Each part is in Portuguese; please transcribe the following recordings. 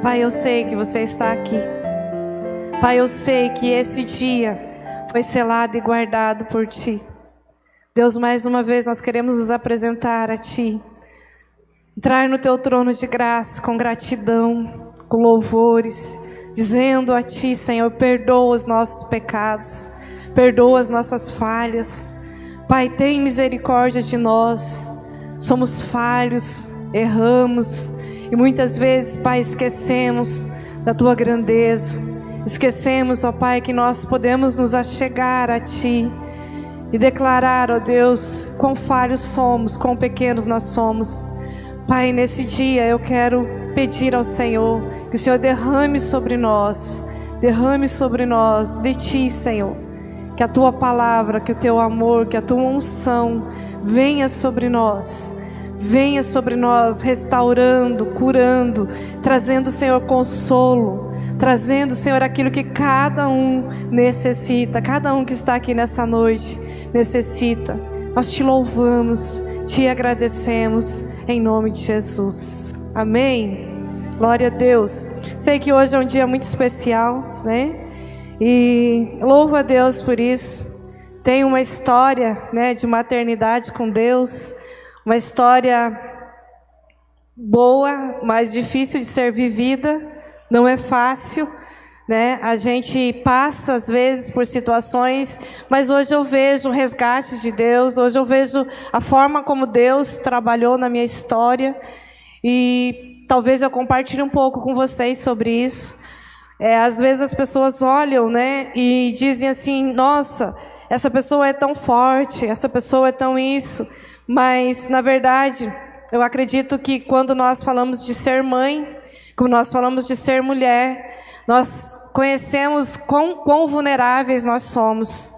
Pai, eu sei que você está aqui. Pai, eu sei que esse dia foi selado e guardado por Ti. Deus, mais uma vez nós queremos nos apresentar a Ti. Entrar no Teu trono de graça com gratidão, com louvores, dizendo a Ti, Senhor, perdoa os nossos pecados, perdoa as nossas falhas. Pai, tem misericórdia de nós. Somos falhos, erramos e muitas vezes, Pai, esquecemos da Tua grandeza. Esquecemos, ó Pai, que nós podemos nos achegar a Ti e declarar, ó Deus, quão falhos somos, quão pequenos nós somos. Pai, nesse dia eu quero pedir ao Senhor que o Senhor derrame sobre nós de Ti, Senhor. Que a Tua palavra, que o Teu amor, que a Tua unção venha sobre nós, restaurando, curando, trazendo, Senhor, consolo, trazendo, Senhor, aquilo que cada um necessita, cada um que está aqui nessa noite necessita. Nós Te louvamos, Te agradecemos, em nome de Jesus. Amém? Glória a Deus. Sei que hoje é um dia muito especial, né? E louvo a Deus por isso. Tem uma história, né, de maternidade com Deus, uma história boa, mas difícil de ser vivida, não é fácil, né? A gente passa às vezes por situações, mas hoje eu vejo o resgate de Deus, hoje eu vejo a forma como Deus trabalhou na minha história, e talvez eu compartilhe um pouco com vocês sobre isso. Às vezes as pessoas olham, né, e dizem assim: nossa, essa pessoa é tão forte, essa pessoa é tão isso. Mas, na verdade, eu acredito que quando nós falamos de ser mãe, quando nós falamos de ser mulher, nós conhecemos quão vulneráveis nós somos.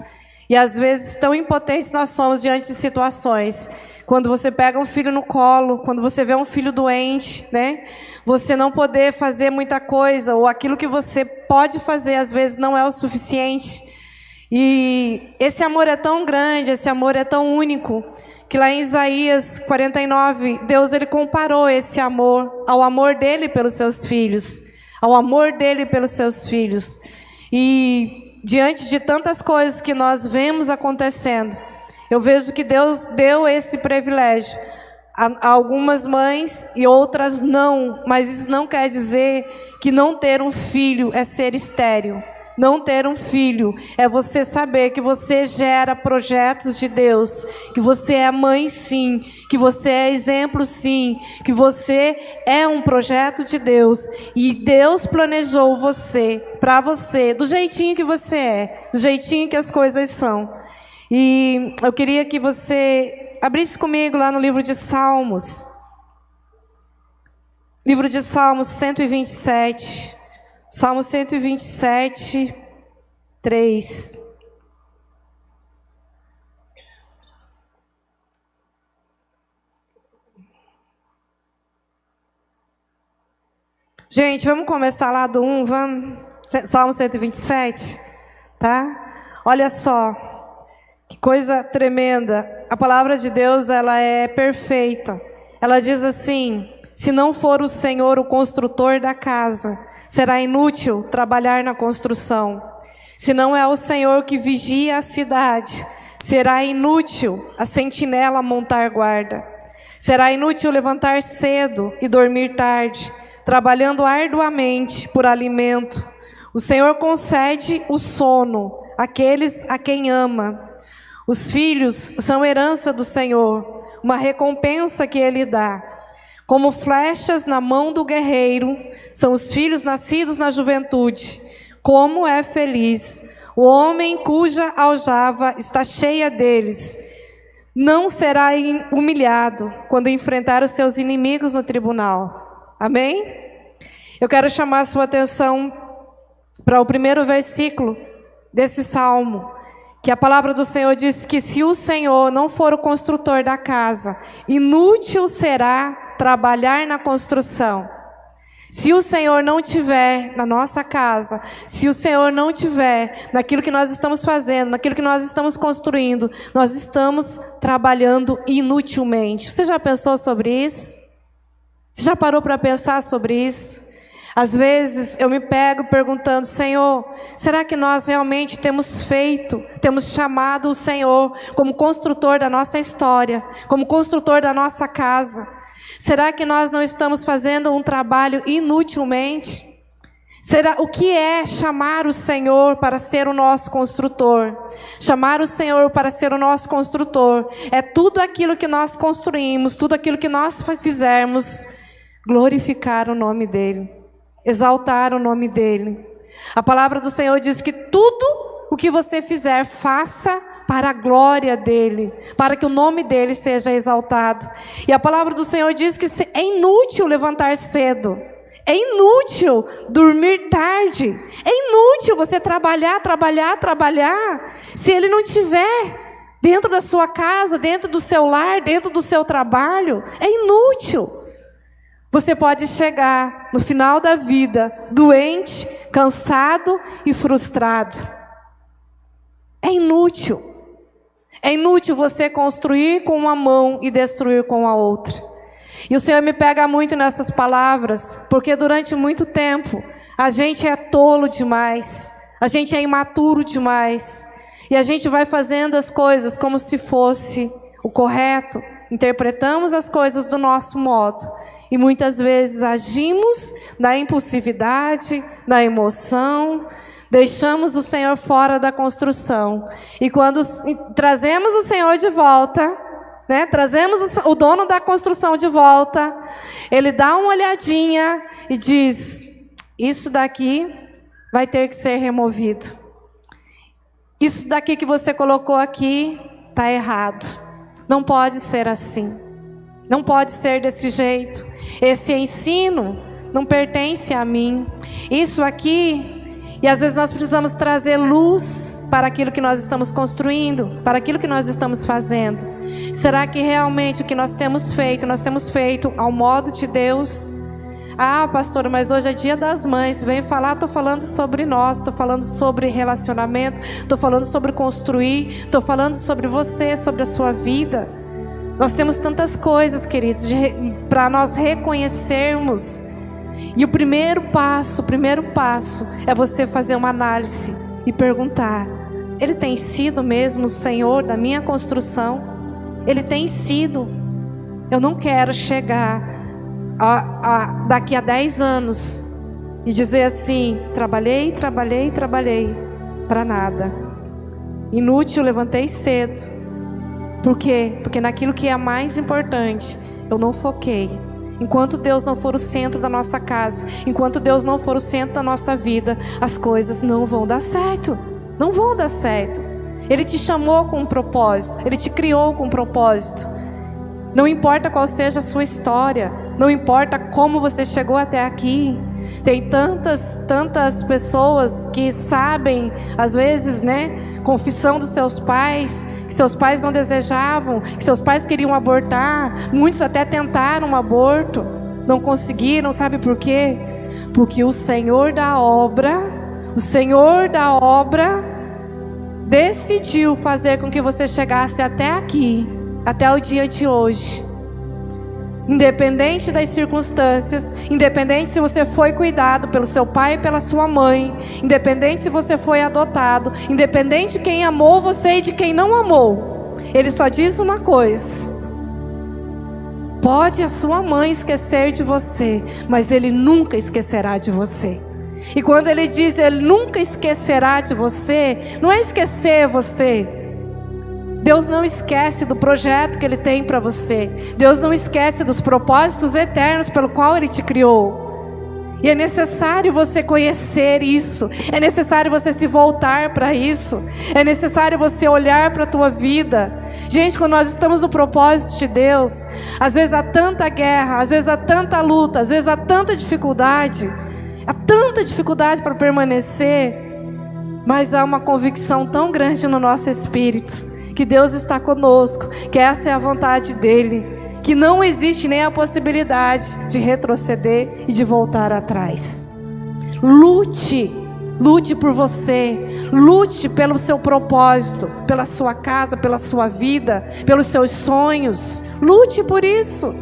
E às vezes tão impotentes nós somos diante de situações. Quando você pega um filho no colo, quando você vê um filho doente, né? Você não poder fazer muita coisa, ou aquilo que você pode fazer, às vezes não é o suficiente. E esse amor é tão grande, esse amor é tão único, que lá em Isaías 49, Deus ele comparou esse amor ao amor dele pelos seus filhos, ao amor dele pelos seus filhos. E diante de tantas coisas que nós vemos acontecendo, eu vejo que Deus deu esse privilégio a algumas mães e outras não, mas isso não quer dizer que não ter um filho é ser estéril. Não ter um filho é você saber que você gera projetos de Deus, que você é mãe sim, que você é exemplo sim, que você é um projeto de Deus e Deus planejou você, para você, do jeitinho que você é, do jeitinho que as coisas são. E eu queria que você abrisse comigo lá no livro de Salmos. Livro de Salmos 127. Salmo 127, 3. Gente, vamos começar lá do 1, vamos? Salmo 127, tá? Olha só, que coisa tremenda. A palavra de Deus, ela é perfeita. Ela diz assim: se não for o Senhor o construtor da casa, será inútil trabalhar na construção. Se não é o Senhor que vigia a cidade, será inútil a sentinela montar guarda. Será inútil levantar cedo e dormir tarde, trabalhando arduamente por alimento. O Senhor concede o sono àqueles a quem ama. Os filhos são herança do Senhor, uma recompensa que Ele dá. Como flechas na mão do guerreiro, são os filhos nascidos na juventude. Como é feliz o homem cuja aljava está cheia deles. Não será humilhado quando enfrentar os seus inimigos no tribunal. Amém? Eu quero chamar a sua atenção para o primeiro versículo desse salmo, que a palavra do Senhor diz que se o Senhor não for o construtor da casa, inútil será trabalhar na construção. Se o Senhor não tiver na nossa casa, se o Senhor não tiver naquilo que nós estamos fazendo, naquilo que nós estamos construindo, nós estamos trabalhando inutilmente. Você já pensou sobre isso? Você já parou para pensar sobre isso? Às vezes eu me pego perguntando: Senhor, será que nós realmente temos chamado o Senhor como construtor da nossa história, como construtor da nossa casa? Será que nós não estamos fazendo um trabalho inutilmente? O que é chamar o Senhor para ser o nosso construtor? Chamar o Senhor para ser o nosso construtor é tudo aquilo que nós construímos, tudo aquilo que nós fizermos, glorificar o nome dEle, exaltar o nome dEle. A palavra do Senhor diz que tudo o que você fizer, faça para a glória dEle, para que o nome dEle seja exaltado. E a palavra do Senhor diz que é inútil levantar cedo, é inútil dormir tarde, é inútil você trabalhar, se Ele não estiver dentro da sua casa, dentro do seu lar, dentro do seu trabalho, é inútil. Você pode chegar no final da vida doente, cansado e frustrado. É inútil. É inútil você construir com uma mão e destruir com a outra. E o Senhor me pega muito nessas palavras, porque durante muito tempo a gente é tolo demais, a gente é imaturo demais, e a gente vai fazendo as coisas como se fosse o correto, interpretamos as coisas do nosso modo, e muitas vezes agimos na impulsividade, na emoção, deixamos o Senhor fora da construção. E quando trazemos o Senhor de volta, trazemos o dono da construção de volta, Ele dá uma olhadinha e diz: isso daqui vai ter que ser removido. Isso daqui que você colocou aqui está errado. Não pode ser assim. Não pode ser desse jeito. Esse ensino não pertence a mim. Isso aqui... E às vezes nós precisamos trazer luz para aquilo que nós estamos construindo, para aquilo que nós estamos fazendo. Será que realmente o que nós temos feito ao modo de Deus? Ah, pastora, mas hoje é dia das mães. Vem falar, estou falando sobre nós, estou falando sobre relacionamento, estou falando sobre construir, estou falando sobre você, sobre a sua vida. Nós temos tantas coisas, queridos, para nós reconhecermos. E o primeiro passo é você fazer uma análise e perguntar: Ele tem sido mesmo o Senhor da minha construção? Ele tem sido? Eu não quero chegar daqui a 10 anos e dizer assim: trabalhei para nada. Inútil, levantei cedo. Por quê? Porque naquilo que é mais importante eu não foquei. Enquanto Deus não for o centro da nossa casa, enquanto Deus não for o centro da nossa vida, as coisas não vão dar certo. Não vão dar certo. Ele te chamou com um propósito, Ele te criou com um propósito. Não importa qual seja a sua história, não importa como você chegou até aqui. Tem tantas pessoas que sabem, às vezes, confissão dos seus pais, que seus pais não desejavam, que seus pais queriam abortar. Muitos até tentaram um aborto, não conseguiram. Sabe por quê? Porque o Senhor da obra decidiu fazer com que você chegasse até aqui, até o dia de hoje. Independente das circunstâncias, independente se você foi cuidado pelo seu pai e pela sua mãe, independente se você foi adotado, independente de quem amou você e de quem não amou, Ele só diz uma coisa: pode a sua mãe esquecer de você, mas Ele nunca esquecerá de você. E quando Ele diz Ele nunca esquecerá de você, não é esquecer você. Deus não esquece do projeto que Ele tem para você. Deus não esquece dos propósitos eternos pelo qual Ele te criou. E é necessário você conhecer isso. É necessário você se voltar para isso. É necessário você olhar para a tua vida. Gente, quando nós estamos no propósito de Deus, às vezes há tanta guerra, às vezes há tanta luta, às vezes há tanta dificuldade para permanecer, mas há uma convicção tão grande no nosso espírito que Deus está conosco, que essa é a vontade dEle, que não existe nem a possibilidade de retroceder e de voltar atrás. Lute por você, lute pelo seu propósito, pela sua casa, pela sua vida, pelos seus sonhos, lute por isso.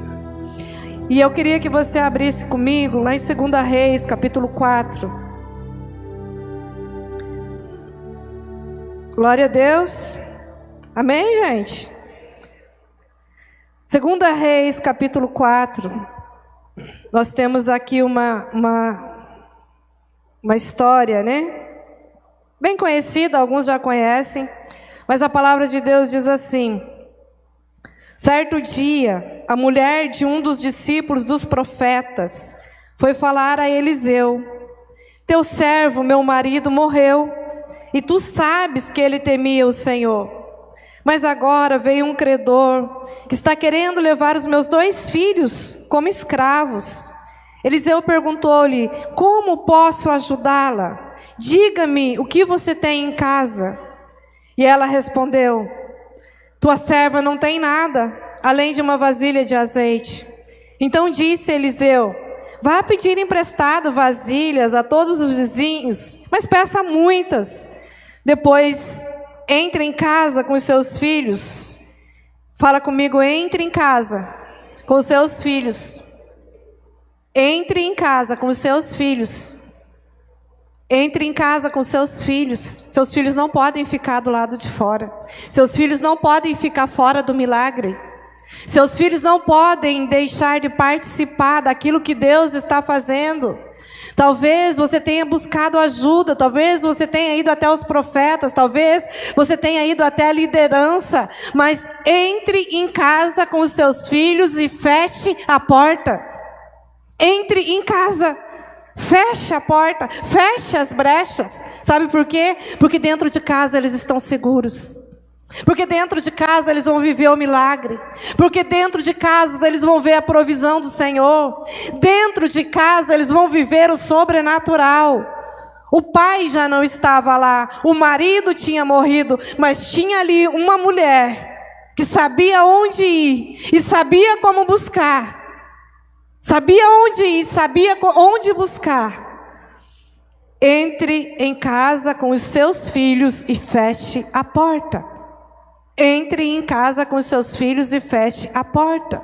E eu queria que você abrisse comigo lá em 2 Reis, capítulo 4. Glória a Deus. Amém, gente? 2 Reis, capítulo 4. Nós temos aqui uma história, né? Bem conhecida, alguns já conhecem. Mas a palavra de Deus diz assim: certo dia, a mulher de um dos discípulos dos profetas foi falar a Eliseu: teu servo, meu marido, morreu, e tu sabes que ele temia o Senhor. Mas agora veio um credor que está querendo levar os meus 2 filhos como escravos. Eliseu perguntou-lhe: como posso ajudá-la? Diga-me o que você tem em casa. E ela respondeu: tua serva não tem nada, além de uma vasilha de azeite. Então disse Eliseu: vá pedir emprestado vasilhas a todos os vizinhos, mas peça muitas. Depois, entre em casa com os seus filhos. Fala comigo: entre em casa com os seus filhos. Entre em casa com os seus filhos. Entre em casa com seus filhos. Seus filhos não podem ficar do lado de fora. Seus filhos não podem ficar fora do milagre. Seus filhos não podem deixar de participar daquilo que Deus está fazendo. Talvez você tenha buscado ajuda, talvez você tenha ido até os profetas, talvez você tenha ido até a liderança, mas entre em casa com os seus filhos e feche a porta. Entre em casa. Feche a porta, feche as brechas. Sabe por quê? Porque dentro de casa eles estão seguros. Porque dentro de casa eles vão viver o milagre. Porque dentro de casa eles vão ver a provisão do Senhor. Dentro de casa eles vão viver o sobrenatural. O pai já não estava lá, o marido tinha morrido, mas tinha ali uma mulher que sabia onde ir e sabia como buscar. Sabia onde ir, sabia onde buscar. Entre em casa com os seus filhos e feche a porta. Entre em casa com os seus filhos e feche a porta.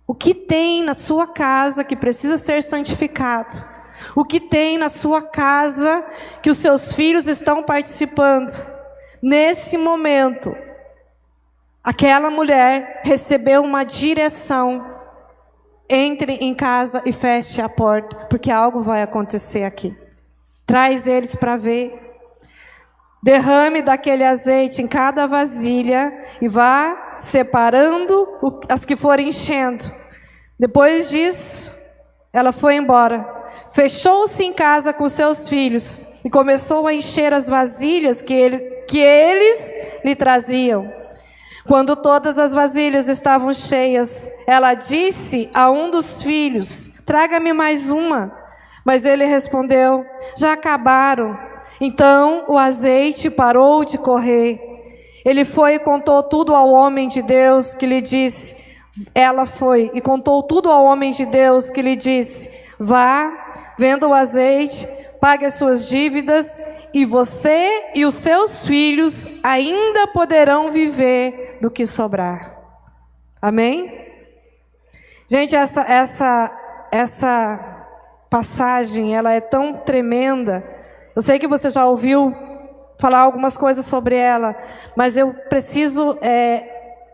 O que tem na sua casa que precisa ser santificado? O que tem na sua casa que os seus filhos estão participando? Nesse momento, aquela mulher recebeu uma direção. Entre em casa e feche a porta, porque algo vai acontecer aqui. Traz eles para ver. Derrame daquele azeite em cada vasilha e vá separando as que forem enchendo. Depois disso, ela foi embora. Fechou-se em casa com seus filhos e começou a encher as vasilhas que eles lhe traziam. Quando todas as vasilhas estavam cheias, ela disse a um dos filhos: traga-me mais uma. Mas ele respondeu: já acabaram. Então o azeite parou de correr. Ele foi e contou tudo ao homem de Deus, que lhe disse. Ela foi e contou tudo ao homem de Deus, que lhe disse: vá, venda o azeite, pague as suas dívidas, e você e os seus filhos ainda poderão viver do que sobrar. Amém? Gente, essa passagem, ela é tão tremenda. Eu sei que você já ouviu falar algumas coisas sobre ela, mas eu preciso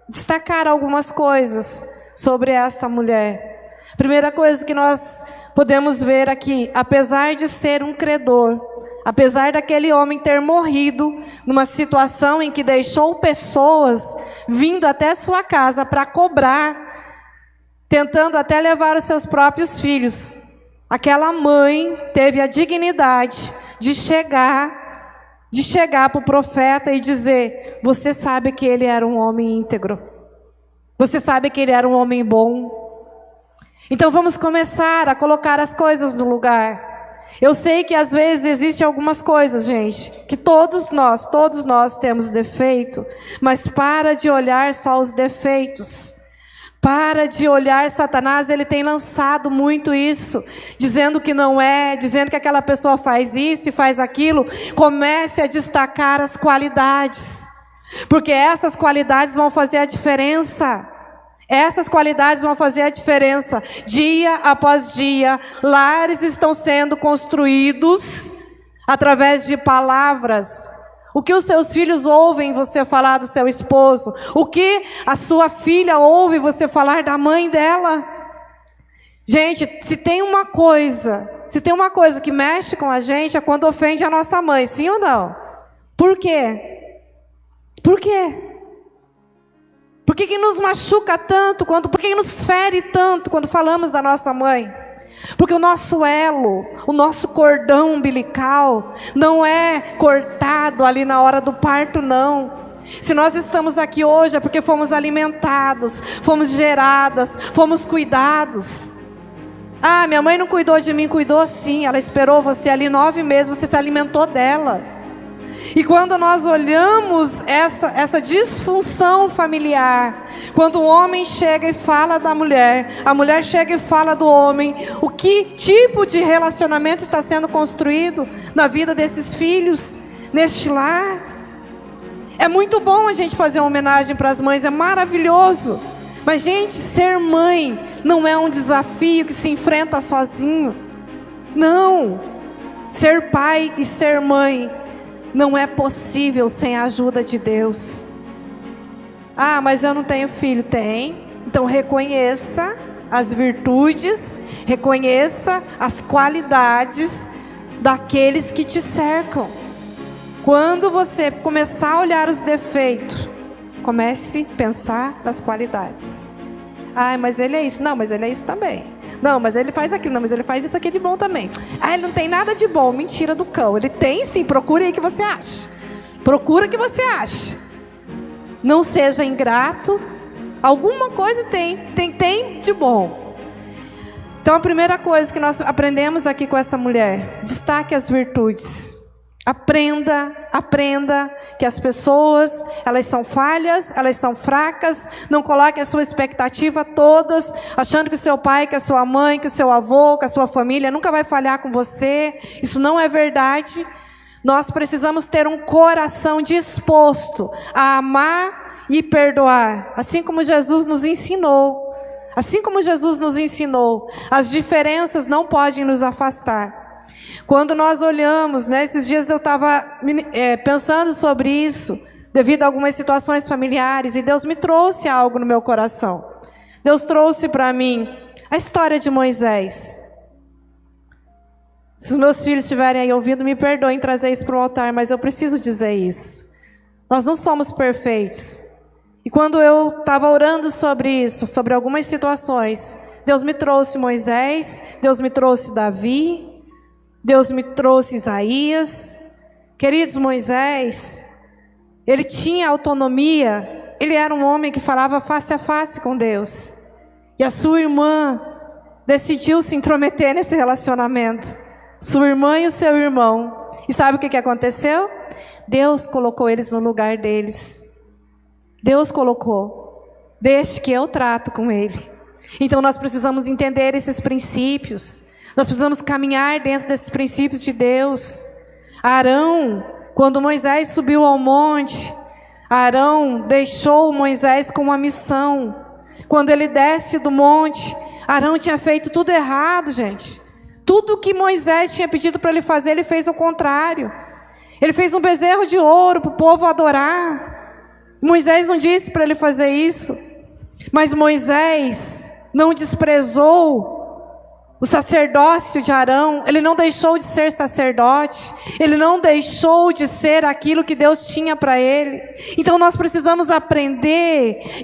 destacar algumas coisas sobre esta mulher. Primeira coisa que nós podemos ver aqui: apesar de ser um credor, apesar daquele homem ter morrido numa situação em que deixou pessoas vindo até sua casa para cobrar, tentando até levar os seus próprios filhos, aquela mãe teve a dignidade de chegar para o profeta e dizer: você sabe que ele era um homem íntegro, você sabe que ele era um homem bom. Então vamos começar a colocar as coisas no lugar. Eu sei que às vezes existem algumas coisas, gente, que todos nós temos defeito, mas para de olhar só os defeitos. Para de olhar. Satanás, ele tem lançado muito isso, dizendo que não é, dizendo que aquela pessoa faz isso e faz aquilo. Comece a destacar as qualidades, porque essas qualidades vão fazer a diferença. Essas qualidades vão fazer a diferença. Dia após dia, lares estão sendo construídos através de palavras. O que os seus filhos ouvem você falar do seu esposo? O que a sua filha ouve você falar da mãe dela? Gente, se tem uma coisa que mexe com a gente é quando ofende a nossa mãe, sim ou não? Por quê? Por quê? Por que nos machuca tanto? Por que nos fere tanto quando falamos da nossa mãe? Porque o nosso elo, o nosso cordão umbilical não é cortado ali na hora do parto, não. Se nós estamos aqui hoje é porque fomos alimentados, fomos geradas, fomos cuidados. Ah, minha mãe não cuidou de mim, cuidou sim. Ela esperou você ali 9 meses, você se alimentou dela. E quando nós olhamos essa disfunção familiar, quando o homem chega e fala da mulher, a mulher chega e fala do homem, o que tipo de relacionamento está sendo construído na vida desses filhos, neste lar? É muito bom a gente fazer uma homenagem para as mães, é maravilhoso. Mas, gente, ser mãe não é um desafio que se enfrenta sozinho. Não. Ser pai e ser mãe não é possível sem a ajuda de Deus. Ah, mas eu não tenho filho. Tem. Então reconheça as virtudes, reconheça as qualidades daqueles que te cercam. Quando você começar a olhar os defeitos, comece a pensar nas qualidades. Ah, mas ele é isso. Não, mas ele é isso também. Não, mas ele faz aquilo. Não, mas ele faz isso aqui de bom também. Ah, ele não tem nada de bom. Mentira do cão. Ele tem sim. Procure aí que você acha. Procura que você acha. Não seja ingrato. Alguma coisa tem de bom. Então a primeira coisa que nós aprendemos aqui com essa mulher: destaque as virtudes. Aprenda que as pessoas, elas são falhas, elas são fracas. Não coloque a sua expectativa todas, achando que o seu pai, que a sua mãe, que o seu avô, que a sua família nunca vai falhar com você. Isso não é verdade. Nós precisamos ter um coração disposto a amar e perdoar, assim como Jesus nos ensinou. Assim como Jesus nos ensinou, as diferenças não podem nos afastar. Quando nós olhamos, esses dias eu estava pensando sobre isso, devido a algumas situações familiares, e Deus me trouxe algo no meu coração. Deus trouxe para mim a história de Moisés. Se os meus filhos estiverem aí ouvindo, me perdoem trazer isso para o altar, mas eu preciso dizer isso. Nós não somos perfeitos. E quando eu estava orando sobre isso, sobre algumas situações, Deus me trouxe Moisés, Deus me trouxe Davi, Deus me trouxe Isaías. Queridos, Moisés, ele tinha autonomia, ele era um homem que falava face a face com Deus. E a sua irmã decidiu se intrometer nesse relacionamento. Sua irmã e o seu irmão. E sabe o que aconteceu? Deus colocou eles no lugar deles. Deus colocou. Deixe que eu trato com ele. Então nós precisamos entender esses princípios. Nós precisamos caminhar dentro desses princípios de Deus. Arão, quando Moisés subiu ao monte, Arão deixou Moisés com uma missão. Quando ele desce do monte, Arão tinha feito tudo errado, gente. Tudo que Moisés tinha pedido para ele fazer, ele fez o contrário. Ele fez um bezerro de ouro para o povo adorar. Moisés não disse para ele fazer isso. Mas Moisés não desprezou o sacerdócio de Arão. Ele não deixou de ser sacerdote. Ele não deixou de ser aquilo que Deus tinha para ele. Então nós precisamos aprender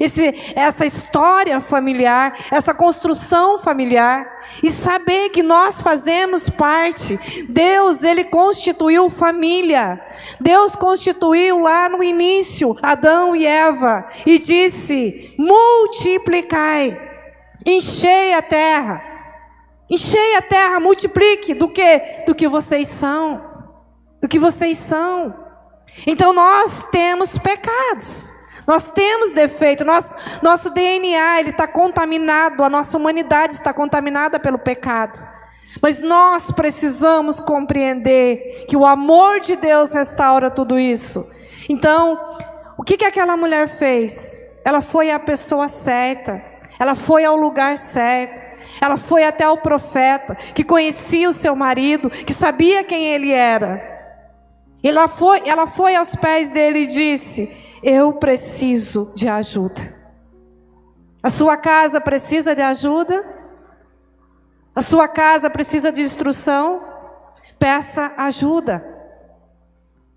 essa história familiar, essa construção familiar, e saber que nós fazemos parte. Deus, ele constituiu família. Deus constituiu lá no início Adão e Eva e disse: multiplicai, enchei a terra. Enchei a terra, multiplique. Do quê? Do que vocês são. Do que vocês são. Então nós temos pecados. Nós temos defeito. Nosso DNA está contaminado. A nossa humanidade está contaminada pelo pecado. Mas nós precisamos compreender que o amor de Deus restaura tudo isso. Então, o que aquela mulher fez? Ela foi a pessoa certa. ela foi ao lugar certo, ela foi até o profeta, que conhecia o seu marido, que sabia quem ele era. Ela foi aos pés dele e disse: eu preciso de ajuda. A sua casa precisa de ajuda? A sua casa precisa de instrução? Peça ajuda.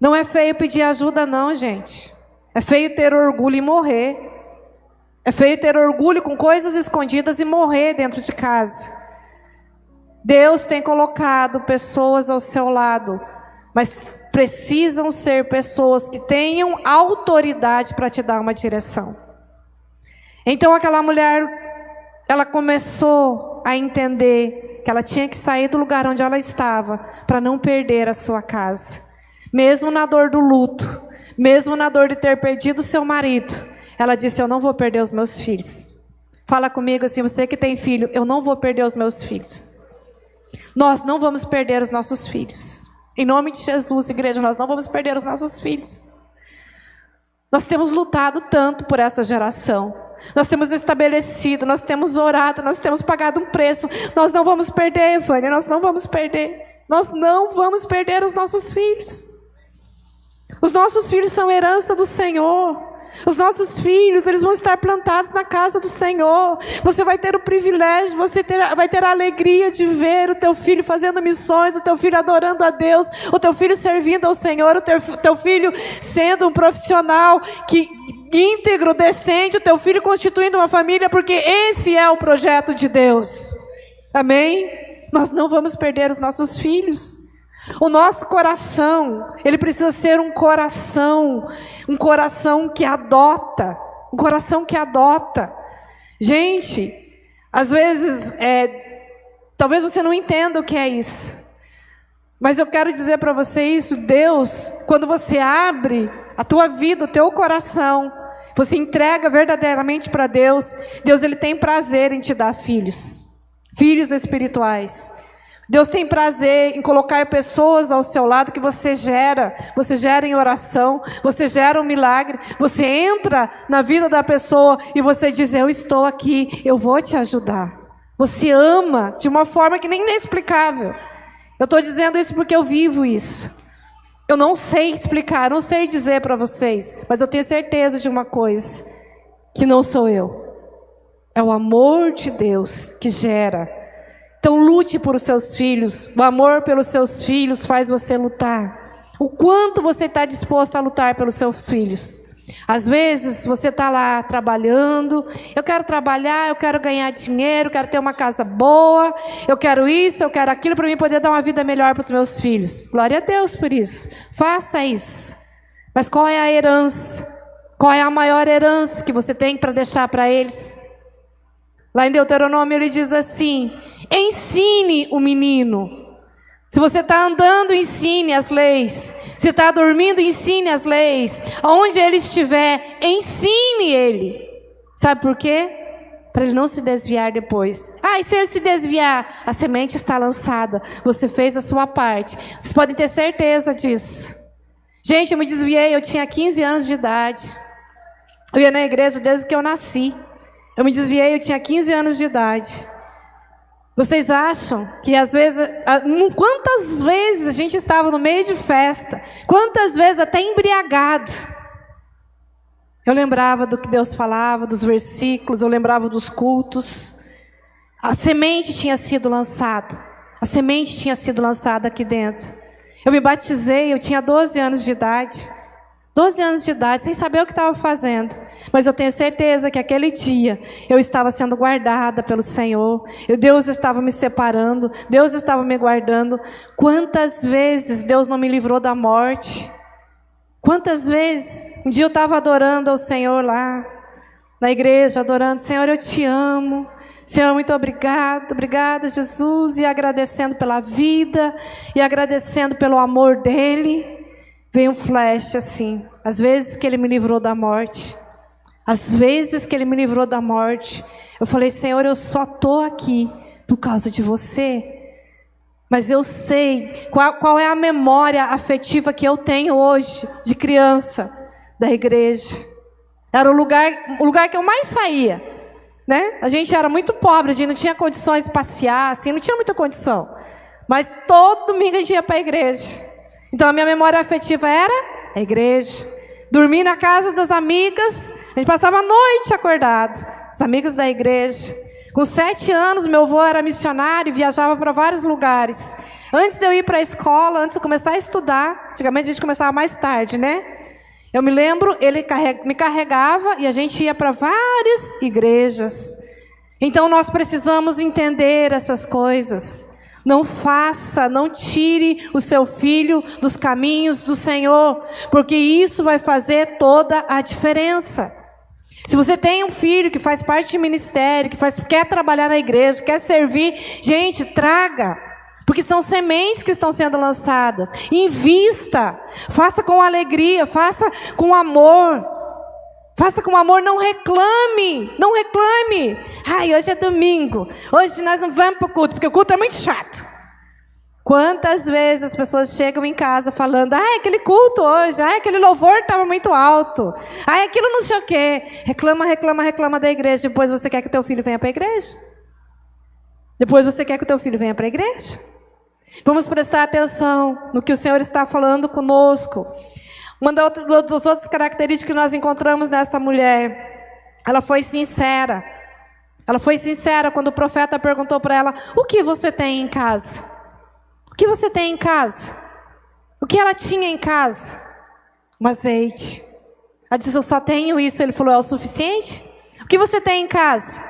Não é feio pedir ajuda não, gente. É feio ter orgulho e morrer. É feio ter orgulho com coisas escondidas e morrer dentro de casa. Deus tem colocado pessoas ao seu lado, mas precisam ser pessoas que tenham autoridade para te dar uma direção. Então aquela mulher, ela começou a entender que ela tinha que sair do lugar onde ela estava para não perder a sua casa. Mesmo na dor do luto, mesmo na dor de ter perdido seu marido, ela disse: eu não vou perder os meus filhos. Fala comigo assim, você que tem filho: eu não vou perder os meus filhos. Nós não vamos perder os nossos filhos. Em nome de Jesus, igreja, nós não vamos perder os nossos filhos. Nós temos lutado tanto por essa geração. Nós temos estabelecido, nós temos orado, nós temos pagado um preço. Nós não vamos perder, Vânia, nós não vamos perder. Nós não vamos perder os nossos filhos. Os nossos filhos são herança do Senhor. Os nossos filhos, eles vão estar plantados na casa do Senhor. Você vai ter o privilégio, vai ter a alegria de ver o teu filho fazendo missões, o teu filho adorando a Deus, o teu filho servindo ao Senhor, o teu filho sendo um profissional íntegro, decente, o teu filho constituindo uma família, porque esse é o projeto de Deus. Amém? Nós não vamos perder os nossos filhos. O nosso coração, ele precisa ser um coração que adota, um coração que adota. Gente, às vezes, talvez você não entenda o que é isso, mas eu quero dizer para você isso: Deus, quando você abre a tua vida, o teu coração, você entrega verdadeiramente para Deus, Deus ele tem prazer em te dar filhos espirituais. Deus tem prazer em colocar pessoas ao seu lado que você gera em oração, você gera um milagre, você entra na vida da pessoa e você diz: eu estou aqui, eu vou te ajudar. Você ama de uma forma que nem é inexplicável. Eu estou dizendo isso porque eu vivo isso. Eu não sei explicar, não sei dizer para vocês, mas eu tenho certeza de uma coisa, que não sou eu. É o amor de Deus que gera. Então lute por os seus filhos. O amor pelos seus filhos faz você lutar. O quanto você está disposto a lutar pelos seus filhos. Às vezes você está lá trabalhando: eu quero trabalhar, eu quero ganhar dinheiro, eu quero ter uma casa boa, eu quero isso, eu quero aquilo, para mim poder dar uma vida melhor para os meus filhos. Glória a Deus por isso. Faça isso. Mas qual é a herança? Qual é a maior herança que você tem para deixar para eles? Lá em Deuteronômio ele diz assim: ensine o menino. Se você está andando, ensine as leis. Se está dormindo, ensine as leis. Aonde ele estiver, ensine ele. Sabe por quê? Para ele não se desviar depois. E se ele se desviar, a semente está lançada. Você fez a sua parte. Vocês podem ter certeza disso. Gente, eu me desviei, eu tinha 15 anos de idade. Eu ia na igreja desde que eu nasci. Eu me desviei, eu tinha 15 anos de idade. Vocês acham que às vezes, quantas vezes a gente estava no meio de festa, quantas vezes até embriagado, eu lembrava do que Deus falava, dos versículos, eu lembrava dos cultos. A semente tinha sido lançada, aqui dentro. Eu me batizei, eu tinha 12 anos de idade. 12 anos de idade, sem saber o que estava fazendo. Mas eu tenho certeza que aquele dia eu estava sendo guardada pelo Senhor. Deus estava me separando, Deus estava me guardando. Quantas vezes Deus não me livrou da morte? Quantas vezes? Um dia eu estava adorando ao Senhor lá, na igreja, adorando: Senhor, eu te amo. Senhor, muito obrigada Jesus. E agradecendo pela vida, e agradecendo pelo amor dEle. Veio um flash assim, às vezes que Ele me livrou da morte. Eu falei: Senhor, eu só estou aqui por causa de você. Mas eu sei qual é a memória afetiva que eu tenho hoje, de criança, da igreja. Era o lugar que eu mais saía. né? A gente era muito pobre, a gente não tinha condições de passear, assim, não tinha muita condição. Mas todo domingo a gente ia para a igreja. Então a minha memória afetiva era a igreja. Dormir na casa das amigas, a gente passava a noite acordado. As amigas da igreja. Com 7 anos, meu avô era missionário e viajava para vários lugares. Antes de eu ir para a escola, antes de começar a estudar, antigamente a gente começava mais tarde, né? Eu me lembro, ele me carregava e a gente ia para várias igrejas. Então nós precisamos entender essas coisas. Não faça, não tire o seu filho dos caminhos do Senhor, porque isso vai fazer toda a diferença. Se você tem um filho que faz parte de ministério, quer trabalhar na igreja, quer servir, gente, traga. Porque são sementes que estão sendo lançadas. Invista, faça com alegria, faça com amor. Faça com amor, não reclame, não reclame. Ai, hoje é domingo, hoje nós não vamos para o culto, porque o culto é muito chato. Quantas vezes as pessoas chegam em casa falando, ai, aquele culto hoje, ai, aquele louvor estava muito alto, ai, aquilo não sei o quê. Reclama da igreja, depois você quer que o teu filho venha para a igreja? Depois você quer que o teu filho venha para a igreja? Vamos prestar atenção no que o Senhor está falando conosco. Uma das outras características que nós encontramos nessa mulher, ela foi sincera. Ela foi sincera quando o profeta perguntou para ela, o que você tem em casa? O que você tem em casa? O que ela tinha em casa? Um azeite. Ela disse, eu só tenho isso. Ele falou, é o suficiente? O que você tem em casa?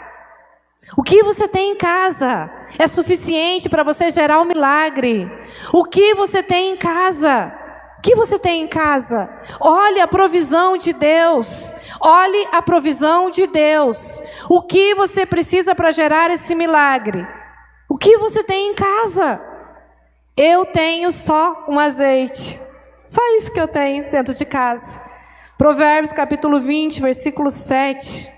O que você tem em casa é suficiente para você gerar um milagre. O que você tem em casa? O que você tem em casa? Olhe a provisão de Deus. Olhe a provisão de Deus. O que você precisa para gerar esse milagre? O que você tem em casa? Eu tenho só um azeite. Só isso que eu tenho dentro de casa. Provérbios capítulo 20, versículo 7.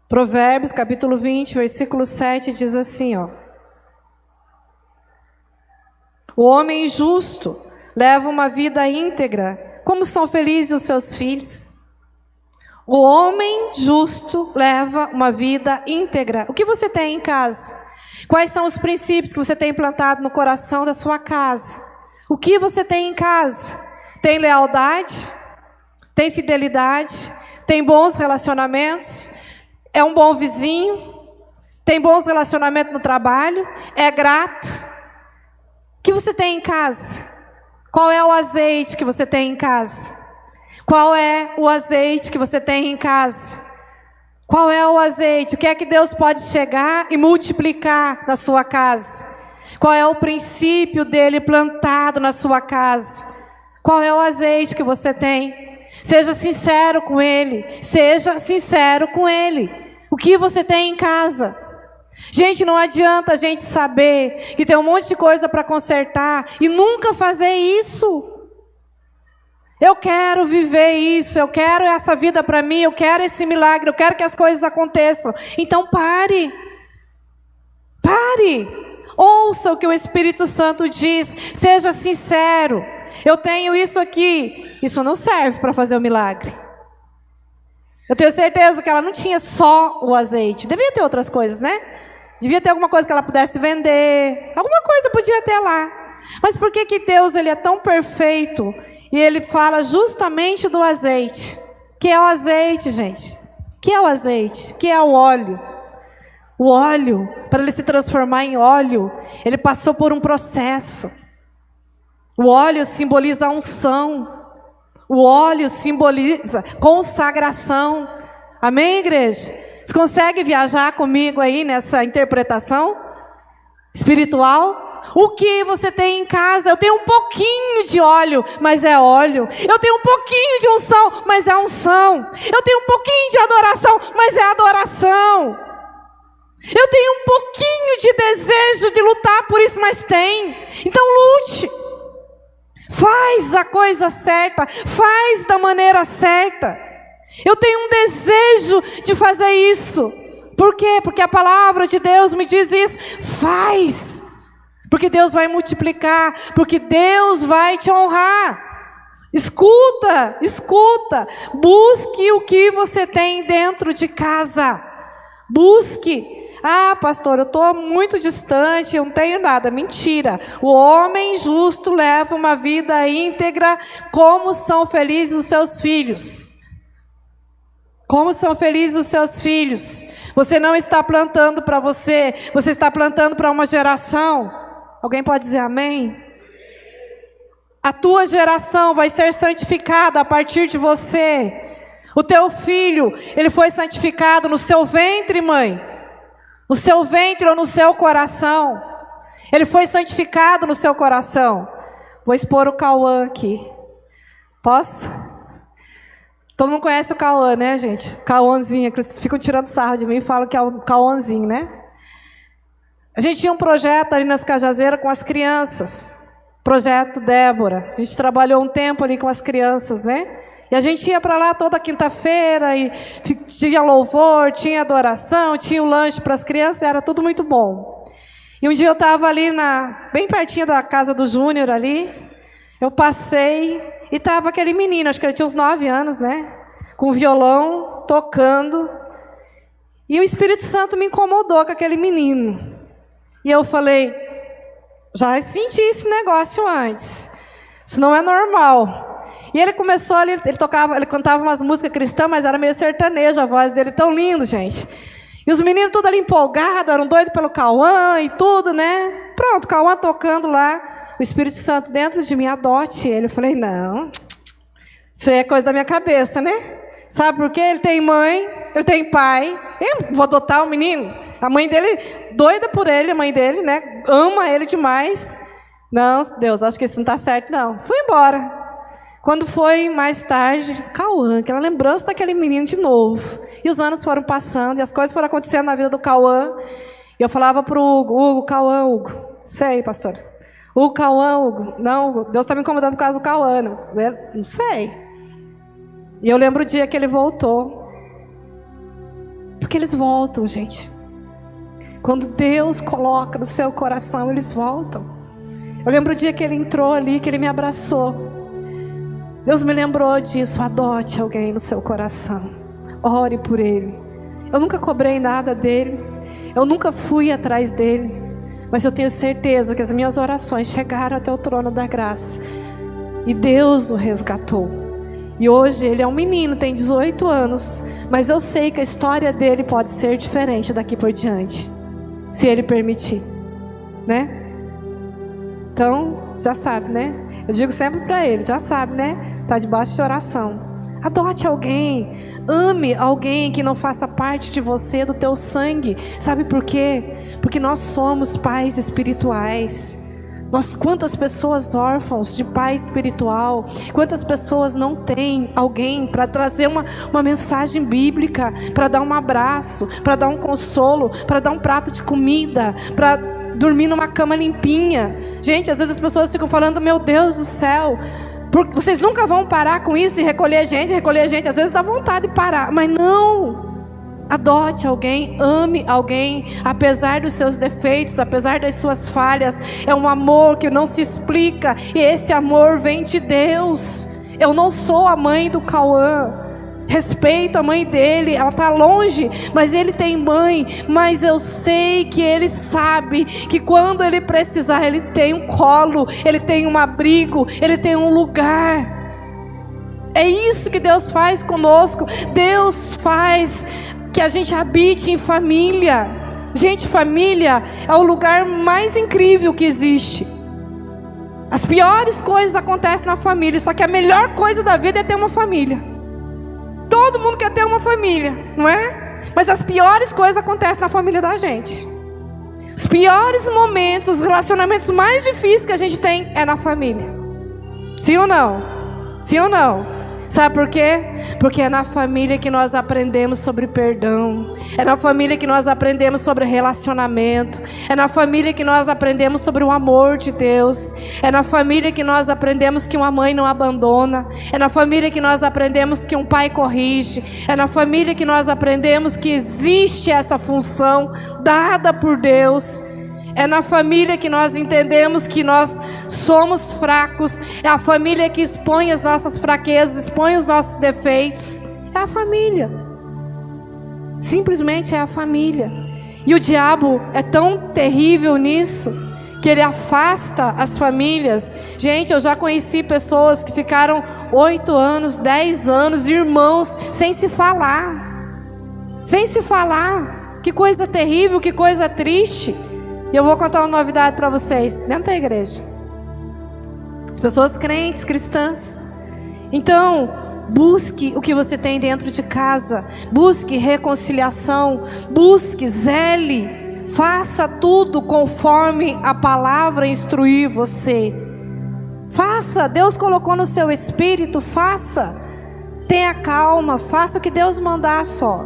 Provérbios capítulo 20, versículo 7 diz assim, ó. O homem justo leva uma vida íntegra, como são felizes os seus filhos. O homem justo leva uma vida íntegra. O que você tem em casa? Quais são os princípios que você tem implantado no coração da sua casa? O que você tem em casa? Tem lealdade? Tem fidelidade? Tem bons relacionamentos? É um bom vizinho? Tem bons relacionamentos no trabalho? É grato? O que você tem em casa? Qual é o azeite que você tem em casa? Qual é o azeite que você tem em casa? Qual é o azeite? O que é que Deus pode chegar e multiplicar na sua casa? Qual é o princípio dele plantado na sua casa? Qual é o azeite que você tem? Seja sincero com ele. Seja sincero com ele. O que você tem em casa? Gente, não adianta a gente saber que tem um monte de coisa para consertar e nunca fazer isso. Eu quero viver isso, eu quero essa vida para mim, eu quero esse milagre, eu quero que as coisas aconteçam. Então pare. Pare. Ouça o que o Espírito Santo diz. Seja sincero. Eu tenho isso aqui. Isso não serve para fazer o milagre. Eu tenho certeza que ela não tinha só o azeite. Devia ter outras coisas, né? Devia ter alguma coisa que ela pudesse vender. Alguma coisa podia ter lá. Mas por que Deus ele é tão perfeito? E ele fala justamente do azeite. Que é o azeite, gente? Que é o azeite? Que é o óleo? O óleo, para ele se transformar em óleo, ele passou por um processo. O óleo simboliza a unção. O óleo simboliza consagração. Amém, igreja? Você consegue viajar comigo aí nessa interpretação espiritual? O que você tem em casa? Eu tenho um pouquinho de óleo, mas é óleo. Eu tenho um pouquinho de unção, mas é unção. Eu tenho um pouquinho de adoração, mas é adoração. Eu tenho um pouquinho de desejo de lutar por isso, mas tem. Então lute. Faz a coisa certa. Faz da maneira certa. Eu tenho um desejo de fazer isso. Por quê? Porque a palavra de Deus me diz isso. Faz. Porque Deus vai multiplicar. Porque Deus vai te honrar. Escuta, escuta. Busque o que você tem dentro de casa. Busque. Ah, pastor, eu estou muito distante, eu não tenho nada. Mentira. O homem justo leva uma vida íntegra. Como são felizes os seus filhos? Como são felizes os seus filhos? Você não está plantando para você, você está plantando para uma geração. Alguém pode dizer amém? A tua geração vai ser santificada a partir de você. O teu filho, ele foi santificado no seu ventre, mãe. No seu ventre ou no seu coração. Ele foi santificado no seu coração. Vou expor o Cauã aqui. Posso? Todo mundo conhece o Cauã, né, gente? Cauãzinho, que eles ficam tirando sarro de mim e falam que é o Cauãzinho, né? A gente tinha um projeto ali nas Cajazeiras com as crianças. Projeto Débora. A gente trabalhou um tempo ali com as crianças, né? E a gente ia para lá toda quinta-feira e tinha louvor, tinha adoração, tinha o lanche para as crianças, era tudo muito bom. E um dia eu estava ali, bem pertinho da casa do Júnior ali, eu passei e estava aquele menino, acho que ele tinha uns 9 anos, né? Com violão, tocando. E o Espírito Santo me incomodou com aquele menino. E eu falei, já senti esse negócio antes, isso não é normal. E ele começou ali, ele cantava umas músicas cristãs, mas era meio sertanejo, a voz dele tão lindo, gente. E os meninos tudo ali empolgados, eram doidos pelo Cauã e tudo, né? Pronto, Cauã tocando lá, o Espírito Santo dentro de mim, adote ele. Eu falei, não, isso aí é coisa da minha cabeça, né? Sabe por quê? Ele tem mãe, ele tem pai, eu vou adotar o menino. A mãe dele, doida por ele, a mãe dele, né? Ama ele demais. Não, Deus, acho que isso não está certo, não. Fui embora. Quando foi mais tarde, Cauã, aquela lembrança daquele menino de novo. E os anos foram passando, e as coisas foram acontecendo na vida do Cauã. E eu falava para o Hugo, Cauã, Hugo. Sei, pastor. Hugo, Cauã, Hugo. Não, Hugo, Deus está me incomodando por causa do Cauã. Não sei. E eu lembro o dia que ele voltou. Porque eles voltam, gente. Quando Deus coloca no seu coração, eles voltam. Eu lembro o dia que ele entrou ali, que ele me abraçou. Deus me lembrou disso, adote alguém no seu coração, ore por ele. Eu nunca cobrei nada dele, eu nunca fui atrás dele, mas eu tenho certeza que as minhas orações chegaram até o trono da graça, e Deus o resgatou. E hoje ele é um menino, tem 18 anos, mas eu sei que a história dele pode ser diferente daqui por diante, se ele permitir, né? Então, já sabe, né? Eu digo sempre para ele, já sabe, né? Está debaixo de oração. Adote alguém, ame alguém que não faça parte de você, do teu sangue. Sabe por quê? Porque nós somos pais espirituais. Quantas pessoas órfãos de pai espiritual, quantas pessoas não têm alguém para trazer uma mensagem bíblica, para dar um abraço, para dar um consolo, para dar um prato de comida, para dormir numa cama limpinha. Gente, às vezes as pessoas ficam falando, meu Deus do céu, vocês nunca vão parar com isso e recolher gente. Às vezes dá vontade de parar, mas não. Adote alguém, ame alguém, apesar dos seus defeitos, apesar das suas falhas. É um amor que não se explica, e esse amor vem de Deus. Eu não sou a mãe do Cauã, respeito a mãe dele, ela está longe, mas ele tem mãe. Mas eu sei que ele sabe que quando ele precisar, ele tem um colo, ele tem um abrigo, ele tem um lugar. É isso que Deus faz conosco. Deus faz que a gente habite em família. Gente, família é o lugar mais incrível que existe. As piores coisas acontecem na família, só que a melhor coisa da vida é ter uma família. Todo mundo quer ter uma família, não é? Mas as piores coisas acontecem na família da gente. Os piores momentos, os relacionamentos mais difíceis que a gente tem é na família. Sim ou não? Sim ou não? Sabe por quê? Porque é na família que nós aprendemos sobre perdão. É na família que nós aprendemos sobre relacionamento. É na família que nós aprendemos sobre o amor de Deus. É na família que nós aprendemos que uma mãe não abandona. É na família que nós aprendemos que um pai corrige. É na família que nós aprendemos que existe essa função dada por Deus. É na família que nós entendemos que nós somos fracos. É a família que expõe as nossas fraquezas, expõe os nossos defeitos. É a família. Simplesmente é a família. E o diabo é tão terrível nisso, que ele afasta as famílias. Gente, eu já conheci pessoas que ficaram 8 anos, 10 anos, irmãos, sem se falar. Sem se falar. Que coisa terrível, que coisa triste. E eu vou contar uma novidade para vocês, dentro da igreja. As pessoas crentes, cristãs. Então, busque o que você tem dentro de casa. Busque reconciliação. Busque, zele. Faça tudo conforme a palavra instruir você. Faça, Deus colocou no seu espírito, faça. Tenha calma, faça o que Deus mandar só.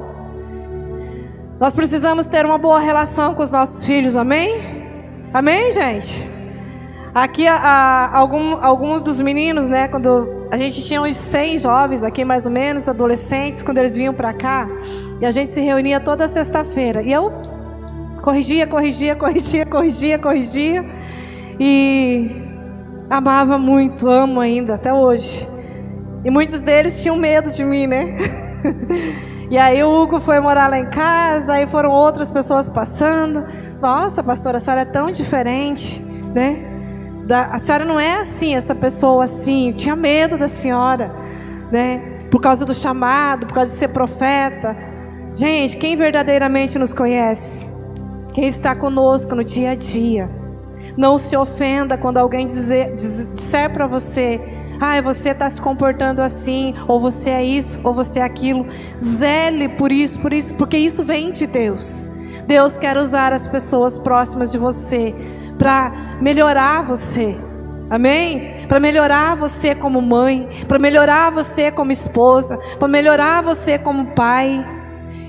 Nós precisamos ter uma boa relação com os nossos filhos, amém? Amém, gente? Aqui, alguns dos meninos, né, quando a gente tinha uns 100 jovens aqui, mais ou menos, adolescentes, quando eles vinham para cá, e a gente se reunia toda sexta-feira, e eu corrigia, e amava muito, amo ainda, até hoje. E muitos deles tinham medo de mim, né? E aí o Hugo foi morar lá em casa, aí foram outras pessoas passando. Nossa, pastora, a senhora é tão diferente, né? A senhora não é assim, essa pessoa assim. Eu tinha medo da senhora, né? Por causa do chamado, por causa de ser profeta. Gente, quem verdadeiramente nos conhece? Quem está conosco no dia a dia. Não se ofenda quando alguém disser para você: ah, você está se comportando assim, ou você é isso, ou você é aquilo. Zele por isso, porque isso vem de Deus. Deus quer usar as pessoas próximas de você para melhorar você. Amém? Para melhorar você como mãe, para melhorar você como esposa, para melhorar você como pai.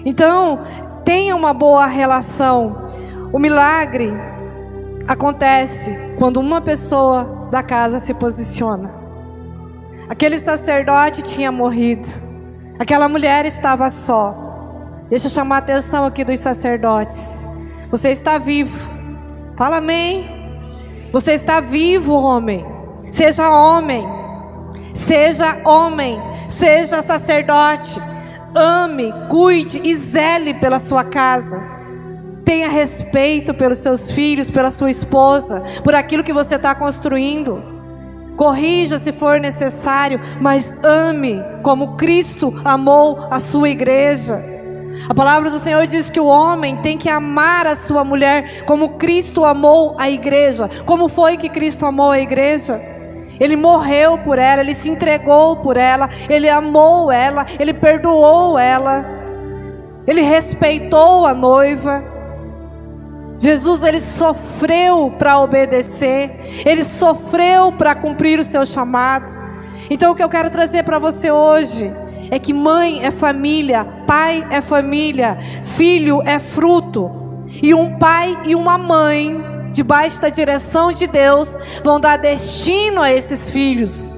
Então, tenha uma boa relação. O milagre acontece quando uma pessoa da casa se posiciona. Aquele sacerdote tinha morrido. Aquela mulher estava só. Deixa eu chamar a atenção aqui dos sacerdotes. Você está vivo. Fala amém. Você está vivo, homem. Seja homem. Seja homem. Seja sacerdote. Ame, cuide e zele pela sua casa. Tenha respeito pelos seus filhos, pela sua esposa, por aquilo que você está construindo. Corrija se for necessário, mas ame como Cristo amou a sua igreja. A palavra do Senhor diz que o homem tem que amar a sua mulher como Cristo amou a igreja. Como foi que Cristo amou a igreja? Ele morreu por ela, ele se entregou por ela, ele amou ela, ele perdoou ela, ele respeitou a noiva. Jesus, ele sofreu para obedecer, ele sofreu para cumprir o seu chamado. Então o que eu quero trazer para você hoje é que mãe é família, pai é família, filho é fruto. E um pai e uma mãe, debaixo da direção de Deus, vão dar destino a esses filhos.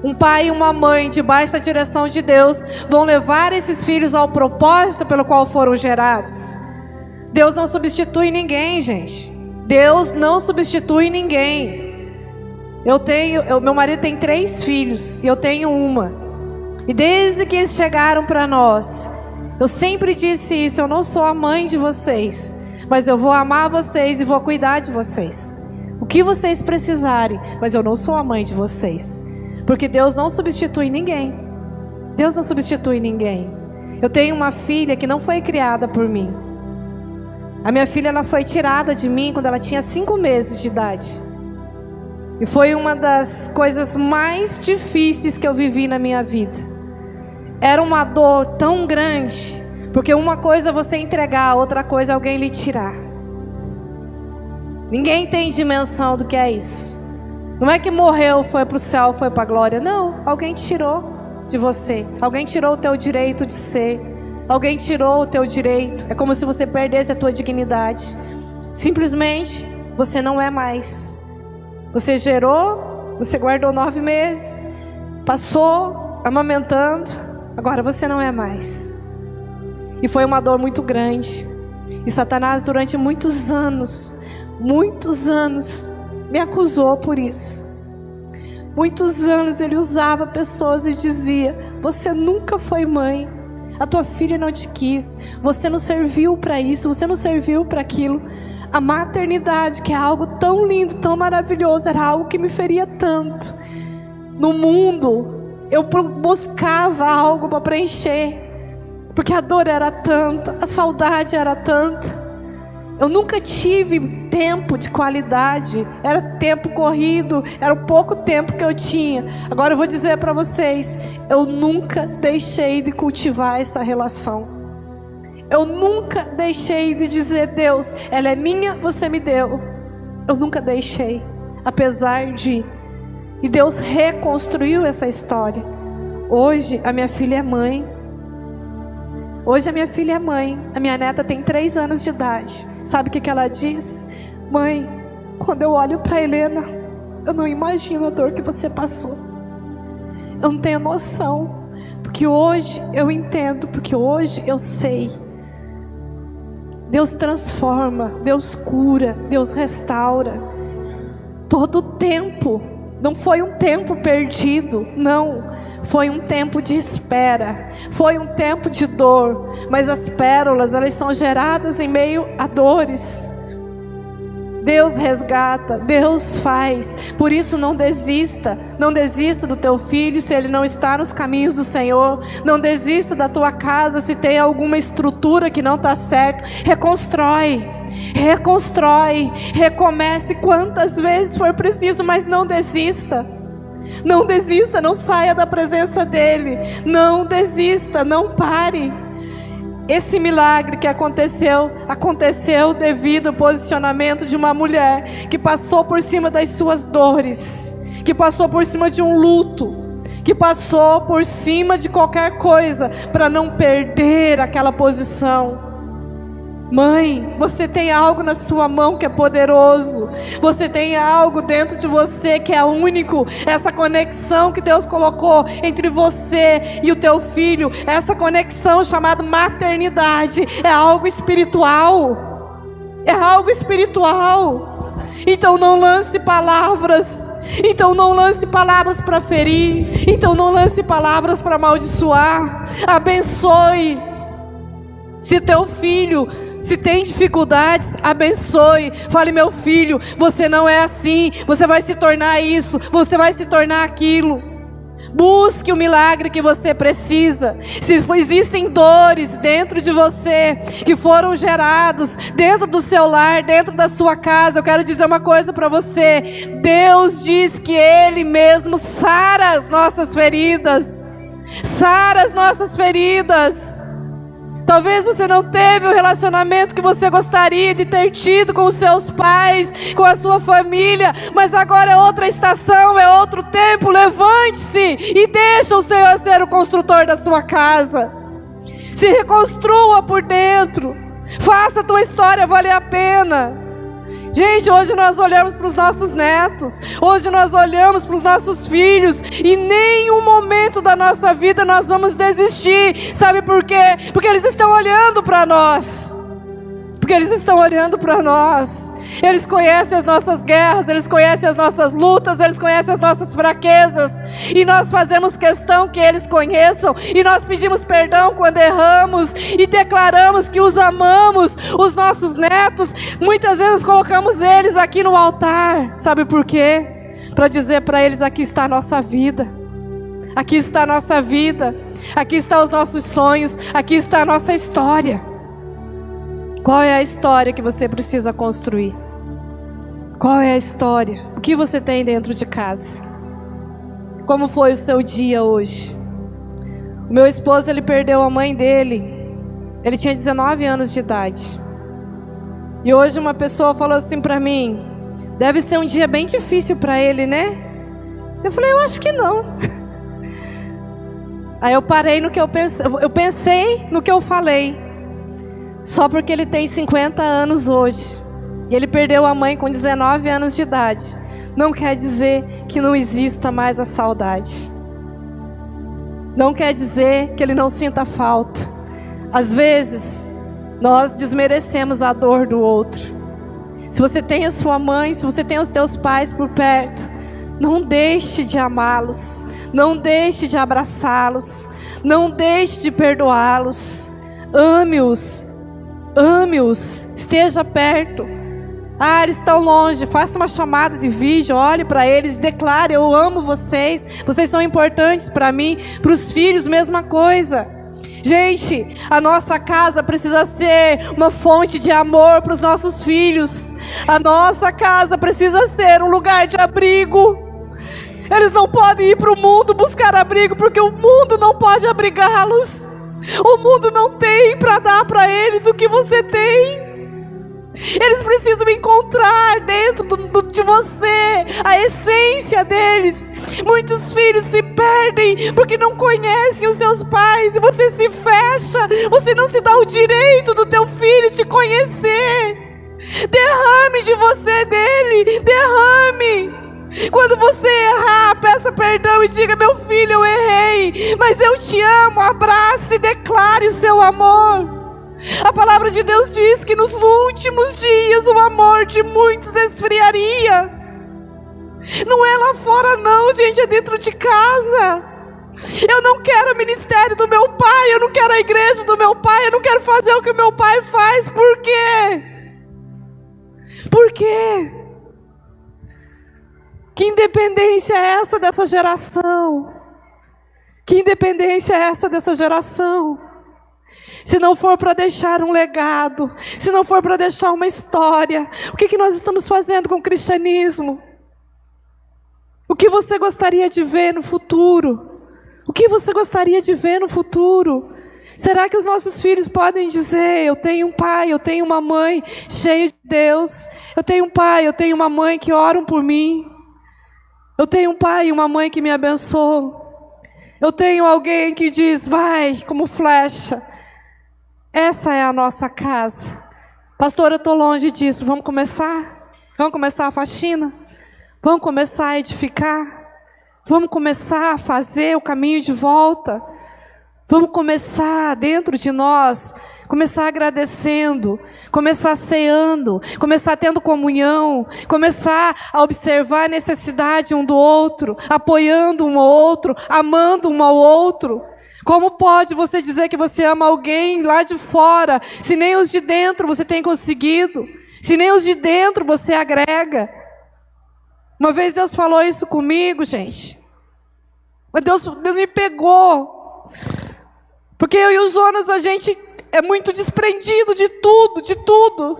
Um pai e uma mãe, debaixo da direção de Deus, vão levar esses filhos ao propósito pelo qual foram gerados. Deus não substitui ninguém, gente. Deus não substitui ninguém. Meu marido tem 3 filhos e eu tenho uma. E desde que eles chegaram para nós, eu sempre disse isso: eu não sou a mãe de vocês, mas eu vou amar vocês e vou cuidar de vocês. O que vocês precisarem, mas eu não sou a mãe de vocês. Porque Deus não substitui ninguém. Deus não substitui ninguém. Eu tenho uma filha que não foi criada por mim. A minha filha, ela foi tirada de mim quando ela tinha 5 meses de idade. E foi uma das coisas mais difíceis que eu vivi na minha vida. Era uma dor tão grande, porque uma coisa é você entregar, outra coisa é alguém lhe tirar. Ninguém tem dimensão do que é isso. Não é que morreu, foi para o céu, foi para a glória. Não, alguém tirou de você. Alguém tirou o teu direito de ser. Alguém tirou o teu direito. É como se você perdesse a tua dignidade. Simplesmente, você não é mais. Você gerou, você guardou 9 meses, passou amamentando, agora você não é mais. E foi uma dor muito grande. E Satanás, durante muitos anos, muitos anos me acusou por isso. Muitos anos ele usava pessoas e dizia: você nunca foi mãe, a tua filha não te quis, você não serviu para isso, você não serviu para aquilo. A maternidade, que é algo tão lindo, tão maravilhoso, era algo que me feria tanto. No mundo, eu buscava algo para preencher, porque a dor era tanta, a saudade era tanta. Eu nunca tive tempo de qualidade, era tempo corrido, era o pouco tempo que eu tinha. Agora eu vou dizer para vocês, eu nunca deixei de cultivar essa relação. Eu nunca deixei de dizer: Deus, ela é minha, você me deu. Eu nunca deixei, apesar de... E Deus reconstruiu essa história. Hoje a minha filha é mãe. Hoje a minha filha é mãe. A minha neta tem 3 anos de idade. Sabe o que ela diz? Mãe, quando eu olho para Helena, eu não imagino a dor que você passou. Eu não tenho noção. Porque hoje eu entendo, porque hoje eu sei. Deus transforma, Deus cura, Deus restaura. Todo o tempo, não foi um tempo perdido, não. Foi um tempo de espera, foi um tempo de dor, mas as pérolas, elas são geradas em meio a dores. Deus resgata, Deus faz. Por isso não desista, não desista do teu filho se ele não está nos caminhos do Senhor. Não desista da tua casa se tem alguma estrutura que não está certo. Reconstrói, recomece quantas vezes for preciso, mas não desista. Não desista, não saia da presença dEle. Não desista, não pare. Esse milagre que aconteceu devido ao posicionamento de uma mulher que passou por cima das suas dores, que passou por cima de um luto, que passou por cima de qualquer coisa para não perder aquela posição. Mãe, você tem algo na sua mão que é poderoso. Você tem algo dentro de você que é único. Essa conexão que Deus colocou entre você e o teu filho, essa conexão chamada maternidade, é algo espiritual. É algo espiritual. Então não lance palavras. Então não lance palavras para ferir. Então não lance palavras para amaldiçoar. Abençoe. Se teu filho, se tem dificuldades, abençoe. Fale: meu filho, você não é assim, você vai se tornar isso, você vai se tornar aquilo. Busque o milagre que você precisa. Se existem dores dentro de você, que foram gerados dentro do seu lar, dentro da sua casa, eu quero dizer uma coisa para você. Deus diz que Ele mesmo sara as nossas feridas. Sara as nossas feridas. Talvez você não teve o relacionamento que você gostaria de ter tido com os seus pais, com a sua família, mas agora é outra estação, é outro tempo. Levante-se e deixa o Senhor ser o construtor da sua casa. Se reconstrua por dentro. Faça a tua história valer a pena. Gente, hoje nós olhamos para os nossos netos, hoje nós olhamos para os nossos filhos, e em nenhum momento da nossa vida nós vamos desistir. Sabe por quê? Porque eles estão olhando para nós. Porque eles estão olhando para nós. Eles conhecem as nossas guerras, eles conhecem as nossas lutas, eles conhecem as nossas fraquezas. E nós fazemos questão que eles conheçam. E nós pedimos perdão quando erramos. E declaramos que os amamos, os nossos netos. Muitas vezes colocamos eles aqui no altar. Sabe por quê? Para dizer para eles: aqui está a nossa vida. Aqui está a nossa vida. Aqui estão os nossos sonhos. Aqui está a nossa história. Qual é a história que você precisa construir? Qual é a história? O que você tem dentro de casa? Como foi o seu dia hoje? O meu esposo, ele perdeu a mãe dele. Ele tinha 19 anos de idade. E hoje uma pessoa falou assim para mim: deve ser um dia bem difícil para ele, né? Eu falei: eu acho que não. Aí eu parei no que eu pensei no que eu falei. Só porque ele tem 50 anos hoje, e ele perdeu a mãe com 19 anos de idade, não quer dizer que não exista mais a saudade. Não quer dizer que ele não sinta falta. Às vezes, nós desmerecemos a dor do outro. Se você tem a sua mãe, se você tem os teus pais por perto, não deixe de amá-los, não deixe de abraçá-los, não deixe de perdoá-los. Ame-os, ame-os, esteja perto. Eles estão longe, faça uma chamada de vídeo, olhe para eles, declare: eu amo vocês, vocês são importantes para mim. Para os filhos, mesma coisa. Gente, a nossa casa precisa ser uma fonte de amor para os nossos filhos. A nossa casa precisa ser um lugar de abrigo. Eles não podem ir para o mundo buscar abrigo, porque o mundo não pode abrigá-los. O mundo não tem para dar para eles o que você tem. Eles precisam encontrar dentro de você a essência deles. Muitos filhos se perdem porque não conhecem os seus pais, e você se fecha, você não se dá o direito do teu filho te conhecer. Derrame de você dele, derrame. Quando você errar, peça perdão e diga: meu filho, eu errei, mas eu te amo. Abrace e declare o seu amor. A palavra de Deus diz que nos últimos dias o amor de muitos esfriaria. Não é lá fora não, gente, é dentro de casa. Eu não quero o ministério do meu pai, eu não quero a igreja do meu pai, eu não quero fazer o que o meu pai faz. Por quê? Por quê? Que independência é essa dessa geração? Que independência é essa dessa geração? Se não for para deixar um legado, se não for para deixar uma história, o que nós estamos fazendo com o cristianismo? O que você gostaria de ver no futuro? O que você gostaria de ver no futuro? Será que os nossos filhos podem dizer: eu tenho um pai, eu tenho uma mãe cheia de Deus, eu tenho um pai, eu tenho uma mãe que oram por mim, eu tenho um pai e uma mãe que me abençoam, eu tenho alguém que diz: vai, como flecha. Essa é a nossa casa. Pastor, eu estou longe disso. Vamos começar? Vamos começar a faxina? Vamos começar a edificar? Vamos começar a fazer o caminho de volta? Vamos começar dentro de nós, começar agradecendo, começar ceando, começar tendo comunhão, começar a observar a necessidade um do outro, apoiando um ao outro, amando um ao outro. Como pode você dizer que você ama alguém lá de fora, se nem os de dentro você tem conseguido, se nem os de dentro você agrega? Uma vez Deus falou isso comigo, gente. Deus me pegou. Porque eu e o Jonas, a gente é muito desprendido de tudo, de tudo.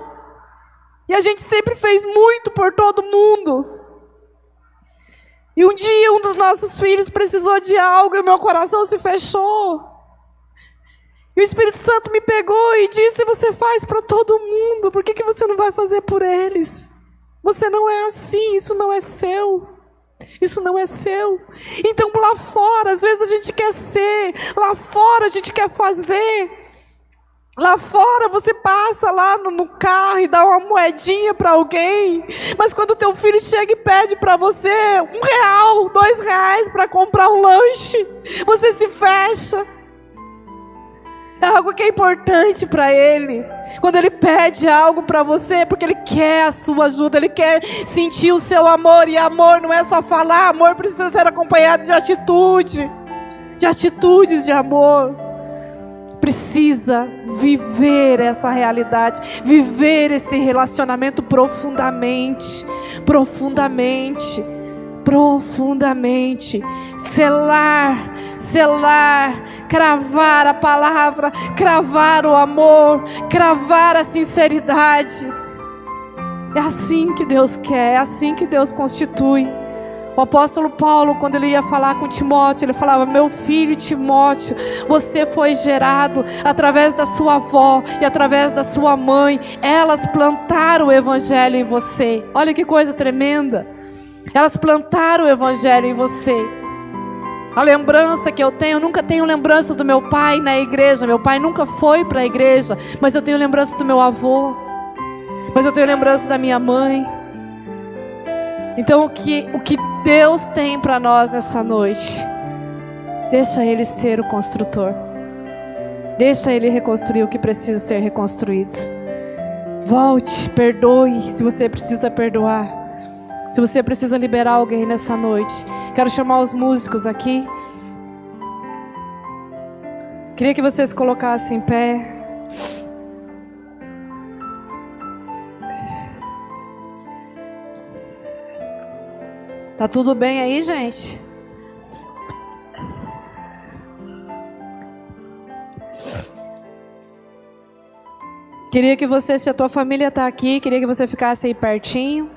E a gente sempre fez muito por todo mundo. E um dia um dos nossos filhos precisou de algo e meu coração se fechou. E o Espírito Santo me pegou e disse: você faz para todo mundo, por que você não vai fazer por eles? Você não é assim, isso não é seu. Isso não é seu. Então lá fora, às vezes a gente quer ser, lá fora a gente quer fazer. Lá fora você passa lá no carro e dá uma moedinha para alguém, mas quando o teu filho chega e pede para você R$1, R$2 para comprar um lanche, você se fecha. É algo que é importante para ele. Quando ele pede algo para você, é porque ele quer a sua ajuda, ele quer sentir o seu amor. E amor não é só falar, amor precisa ser acompanhado de atitude, de atitudes de amor. Precisa viver essa realidade, viver esse relacionamento profundamente, profundamente, profundamente. Selar, cravar a palavra, cravar o amor, cravar a sinceridade. É assim que Deus quer, é assim que Deus constitui. O apóstolo Paulo, quando ele ia falar com Timóteo, ele falava: meu filho Timóteo, você foi gerado através da sua avó e através da sua mãe. Elas plantaram o evangelho em você. Olha que coisa tremenda. Elas plantaram o evangelho em você. A lembrança que eu nunca tenho lembrança do meu pai na igreja. Meu pai nunca foi para a igreja, mas eu tenho lembrança do meu avô, mas eu tenho lembrança da minha mãe. Então o que Deus tem para nós nessa noite, deixa Ele ser o construtor, deixa Ele reconstruir o que precisa ser reconstruído. Volte, perdoe se você precisa perdoar. Se você precisa liberar alguém nessa noite. Quero chamar os músicos aqui. Queria que vocês colocassem em pé. Tá tudo bem aí, gente? Queria que você, se a tua família está aqui, queria que você ficasse aí pertinho.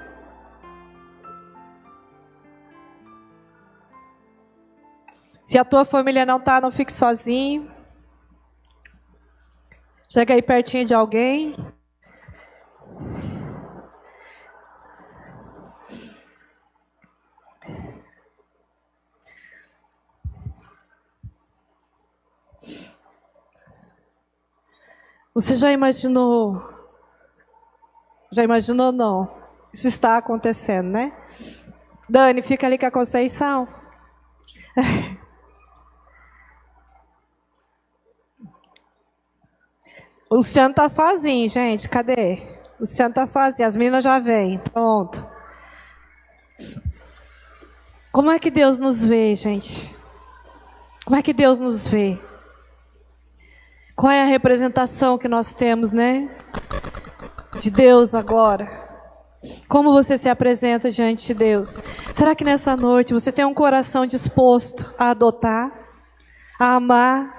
Se a tua família não está, não fique sozinho. Chega aí pertinho de alguém. Você já imaginou? Já imaginou não? Isso está acontecendo, né? Dani, fica ali com a Conceição. O Luciano está sozinho, gente. Cadê? O Luciano está sozinho. As meninas já vêm. Pronto. Como é que Deus nos vê, gente? Como é que Deus nos vê? Qual é a representação que nós temos, né? De Deus agora. Como você se apresenta diante de Deus? Será que nessa noite você tem um coração disposto a adotar, a amar?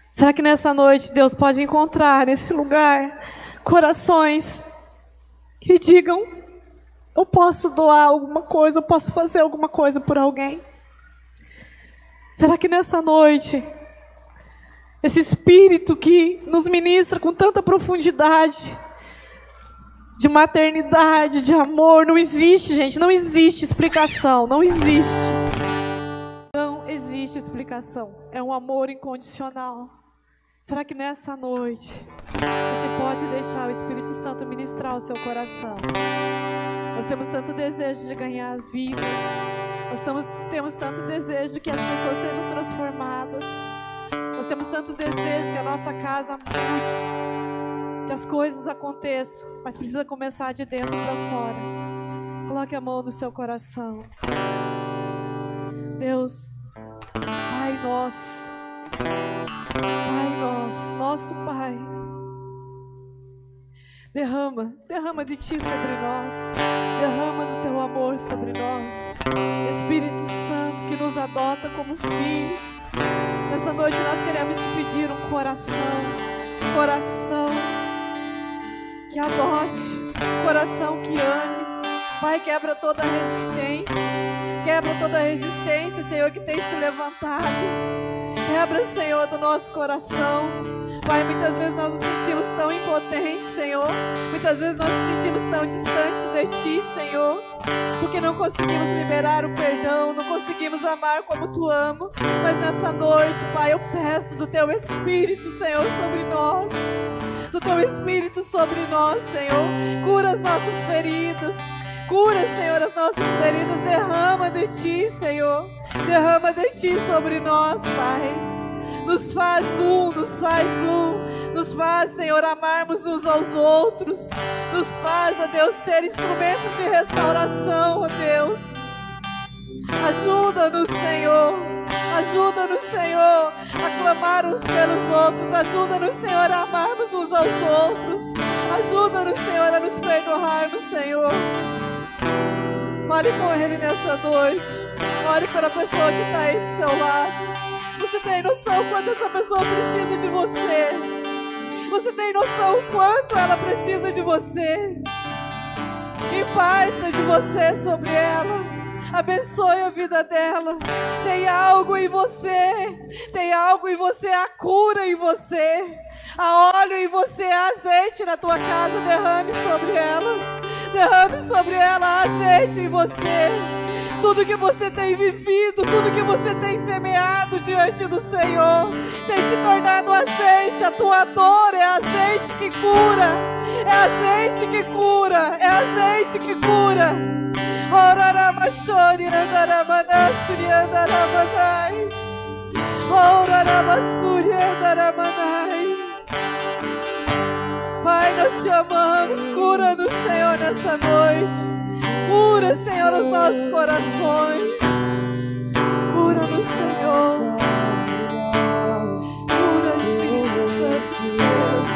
Será que nessa noite Deus pode encontrar nesse lugar corações que digam: eu posso doar alguma coisa, eu posso fazer alguma coisa por alguém? Será que nessa noite esse Espírito que nos ministra com tanta profundidade, de maternidade, de amor, não existe, gente, não existe explicação, não existe. Não existe explicação, é um amor incondicional. Será que nessa noite você pode deixar o Espírito Santo ministrar o seu coração? Nós temos tanto desejo de ganhar vidas, nós temos tanto desejo que as pessoas sejam transformadas. Nós temos tanto desejo que a nossa casa mude, que as coisas aconteçam, mas precisa começar de dentro para fora. Coloque a mão no seu coração. Deus, Pai nosso, nosso Pai, derrama de Ti sobre nós, derrama do Teu amor sobre nós, Espírito Santo que nos adota como filhos. Nessa noite nós queremos te pedir um coração que adote, um coração que ame. Pai, quebra toda resistência, Senhor, que tem se levantado. Quebra, Senhor, do nosso coração. Pai, muitas vezes nós nos sentimos tão impotentes, Senhor. Muitas vezes nós nos sentimos tão distantes de Ti, Senhor, porque não conseguimos liberar o perdão, não conseguimos amar como Tu ama. Mas nessa noite, Pai, eu peço do Teu Espírito, Senhor, sobre nós. Do Teu Espírito sobre nós, Senhor. Cura as nossas feridas. Cura, Senhor, as nossas feridas. Derrama de Ti, Senhor. Derrama de Ti sobre nós, Pai. Nos faz, Senhor, amarmos uns aos outros. Nos faz, ó Deus, ser instrumentos de restauração, ó Deus. Ajuda-nos, Senhor, a clamar uns pelos outros. Ajuda-nos, Senhor, a amarmos uns aos outros. Ajuda-nos, Senhor, a nos perdoarmos, Senhor. Fale com Ele nessa noite. Olhe para a pessoa que está aí do seu lado. Você tem noção quanto essa pessoa precisa de você? Você tem noção quanto ela precisa de você? Imparta de você sobre ela. Abençoe a vida dela. Tem algo em você. Há cura em você. Há óleo em você, há azeite na tua casa. Derrame sobre ela azeite em você. Tudo que você tem vivido, tudo que você tem semeado diante do Senhor tem se tornado azeite. A tua dor é azeite que cura. É azeite que cura. É azeite que cura. Oraramachori andaramanassuri andaramanai. Oraramassuri andaramanai. Pai, nós te amamos. Cura-nos, Senhor, nessa noite. Cura, Senhor, os nossos corações. Cura-nos, Senhor. Cura, Espírito Santo de Deus.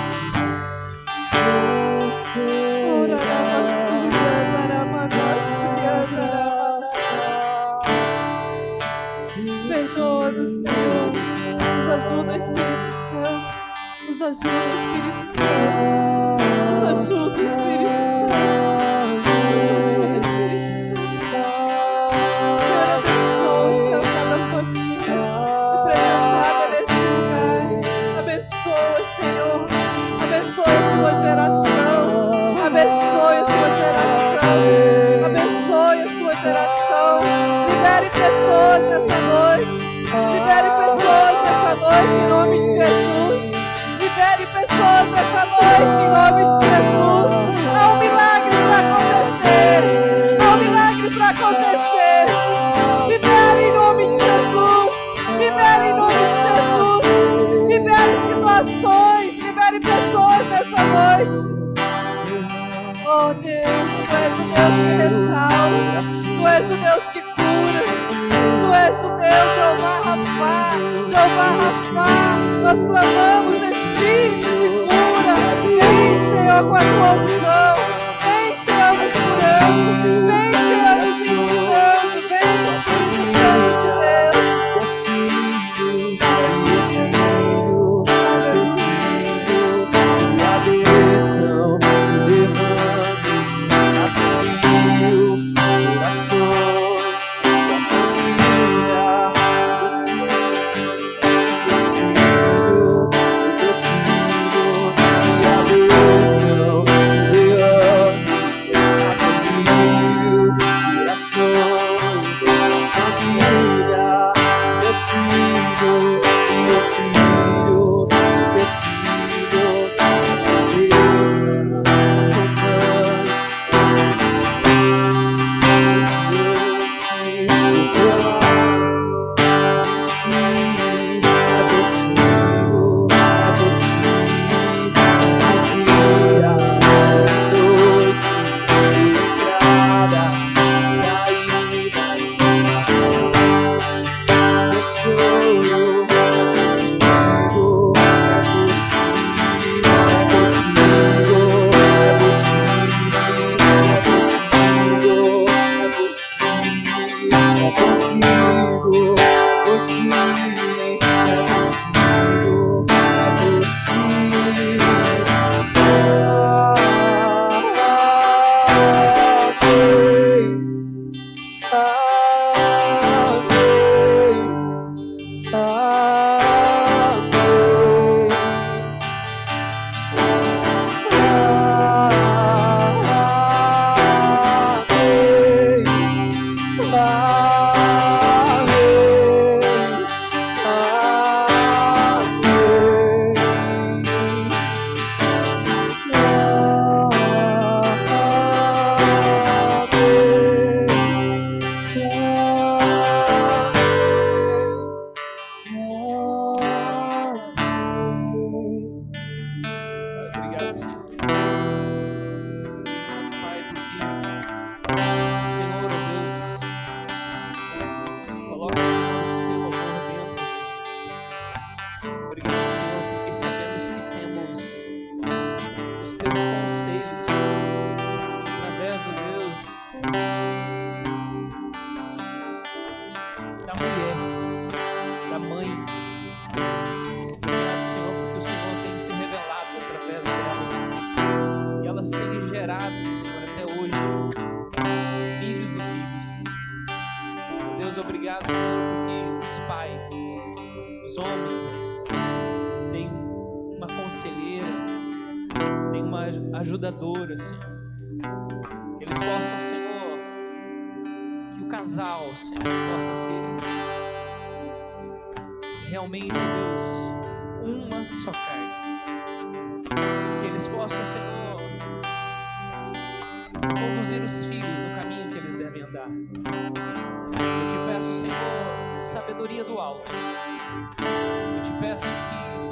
Ora, Ramassuya, Naramanassuya, Naramanassuya. Perdoa-nos, Senhor. Nos ajuda, Espírito Santo. Nos ajuda, Espírito Santo. Nos ajuda, Espírito Santo. Nos ajuda, Espírito Santo. Senhor, abençoa, Senhor, cada família representada neste lugar. Abençoa, Senhor. Abençoe a sua geração. Abençoe a sua geração. Abençoe a sua geração. Libere pessoas nessa noite. Libere pessoas nessa noite em nome de Jesus. Libere pessoas nessa noite em nome de Jesus. Há um milagre para acontecer. Há um milagre para acontecer. Libere em nome de Jesus. Libere em nome de Jesus. Libere situações. Libere pessoas nessa noite. Oh Deus, Tu és o Deus que restaura. Tu és o Deus que cura. Tu és o Deus, Jeová Rafá. Jeová Rafá. Nós clamamos Espírito de cura. Vem, Senhor, com a tua unção. Vem, Senhor, nos curando. Vem, Senhor, nos ensinando. Vem, Espírito Santo de Deus. Obrigado, Senhor, porque os pais, os homens, têm uma conselheira, têm uma ajudadora, Senhor. Que eles possam, Senhor, que o casal, Senhor, possa ser realmente, Deus, uma só carne. Que eles possam, Senhor, conduzir os filhos no caminho que eles devem andar. Eu te peço, Senhor, sabedoria do alto. Eu te peço que o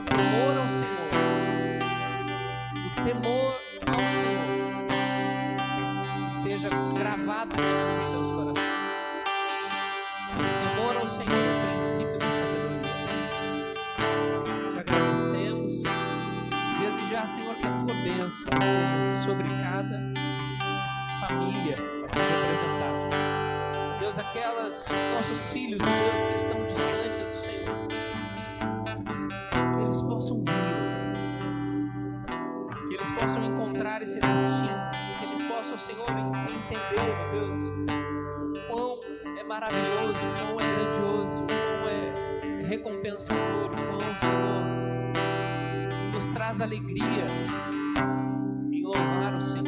temor ao Senhor seja gravado dentro dos seus corações. Temor ao Senhor é o princípio da sabedoria. Te agradecemos. Desde já, Senhor, que a tua bênção esteja sobre cada família aqui representada. Deus, aquelas nossos filhos, Deus, que estão distantes do Senhor, que eles possam vir, que eles possam encontrar esse destino, que eles possam, Senhor, entender, meu Deus, quão é maravilhoso, quão é grandioso, quão é recompensador, quão, Senhor, nos traz alegria em louvar o Senhor.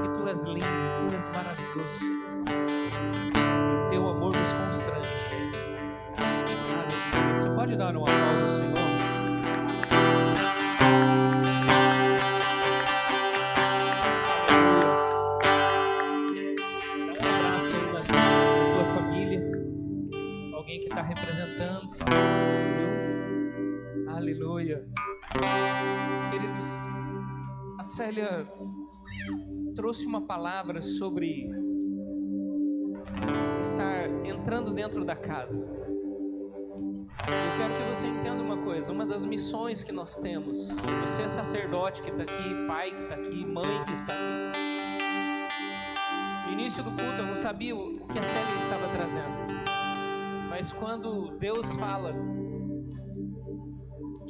Que tu és lindo, tu és maravilhoso, Senhor. E o teu amor nos constrange. Aleluia. Você pode dar um aplauso ao Senhor? Dá um abraço aí na tua família. Alguém que está representando. Aleluia. Queridos, a Célia trouxe uma palavra sobre estar entrando dentro da casa. Eu quero que você entenda uma coisa. Uma das missões que nós temos, você é sacerdote que está aqui, pai que está aqui, mãe que está aqui. No início do culto eu não sabia o que a Célia estava trazendo, mas quando Deus fala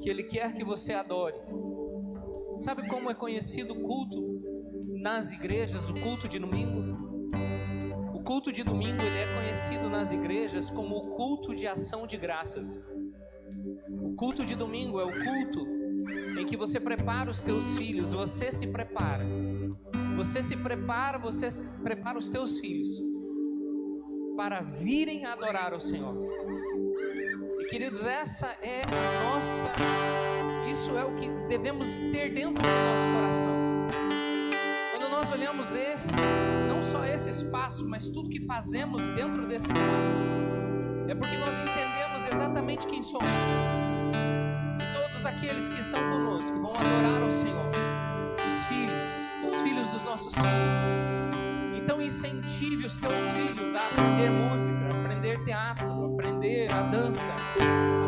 que Ele quer que você adore, sabe como é conhecido o culto nas igrejas, o culto de domingo? O culto de domingo, ele é conhecido nas igrejas como o culto de ação de graças. O culto de domingo é o culto em que você prepara os teus filhos, você se prepara os teus filhos para virem adorar ao Senhor. E queridos, isso é o que devemos ter dentro do nosso coração. Quando nós olhamos não só esse espaço, mas tudo que fazemos dentro desse espaço, é porque nós entendemos exatamente quem somos. E todos aqueles que estão conosco vão adorar ao Senhor, os filhos dos nossos filhos. Então incentive os teus filhos a aprender música, aprender teatro, aprender a dança,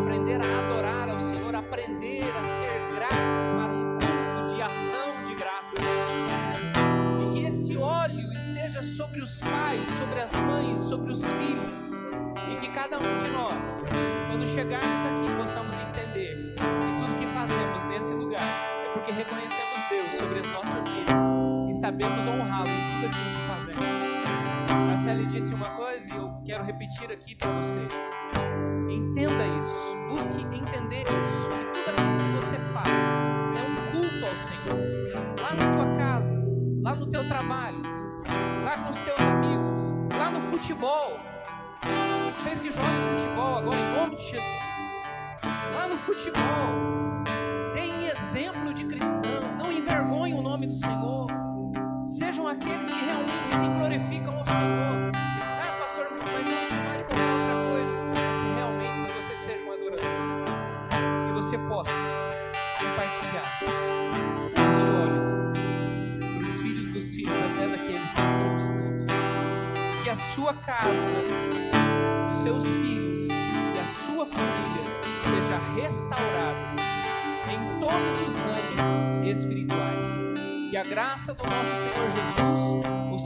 aprender a adorar ao Senhor, aprender a ser grato para um culto de ação de graça. E que esse óleo esteja sobre os pais, sobre as mães, sobre os filhos. E que cada um de nós, quando chegarmos aqui, possamos entender que tudo que fazemos nesse lugar é porque reconhecemos Deus sobre as nossas vidas e sabemos honrá-lo em tudo aquilo que fazemos. A Célia disse uma coisa e eu quero repetir aqui para você. Entenda isso, busque entender isso. E tudo aquilo que você faz é um culto ao Senhor. Lá na tua casa, lá no teu trabalho, lá com os teus amigos, lá no futebol. Vocês que jogam futebol agora, em nome de Jesus, lá no futebol, deem exemplo de cristão, não envergonhem o nome do Senhor. Sejam aqueles que realmente glorificam ao Senhor. Ah, pastor, mas eu vou chamar de qualquer outra coisa. Mas realmente que você seja um adorador. Que você possa compartilhar este óleo para os filhos dos filhos, até daqueles que estão distantes. Que a sua casa, os seus filhos e a sua família seja restaurada em todos os âmbitos espirituais. Que a graça do nosso Senhor Jesus os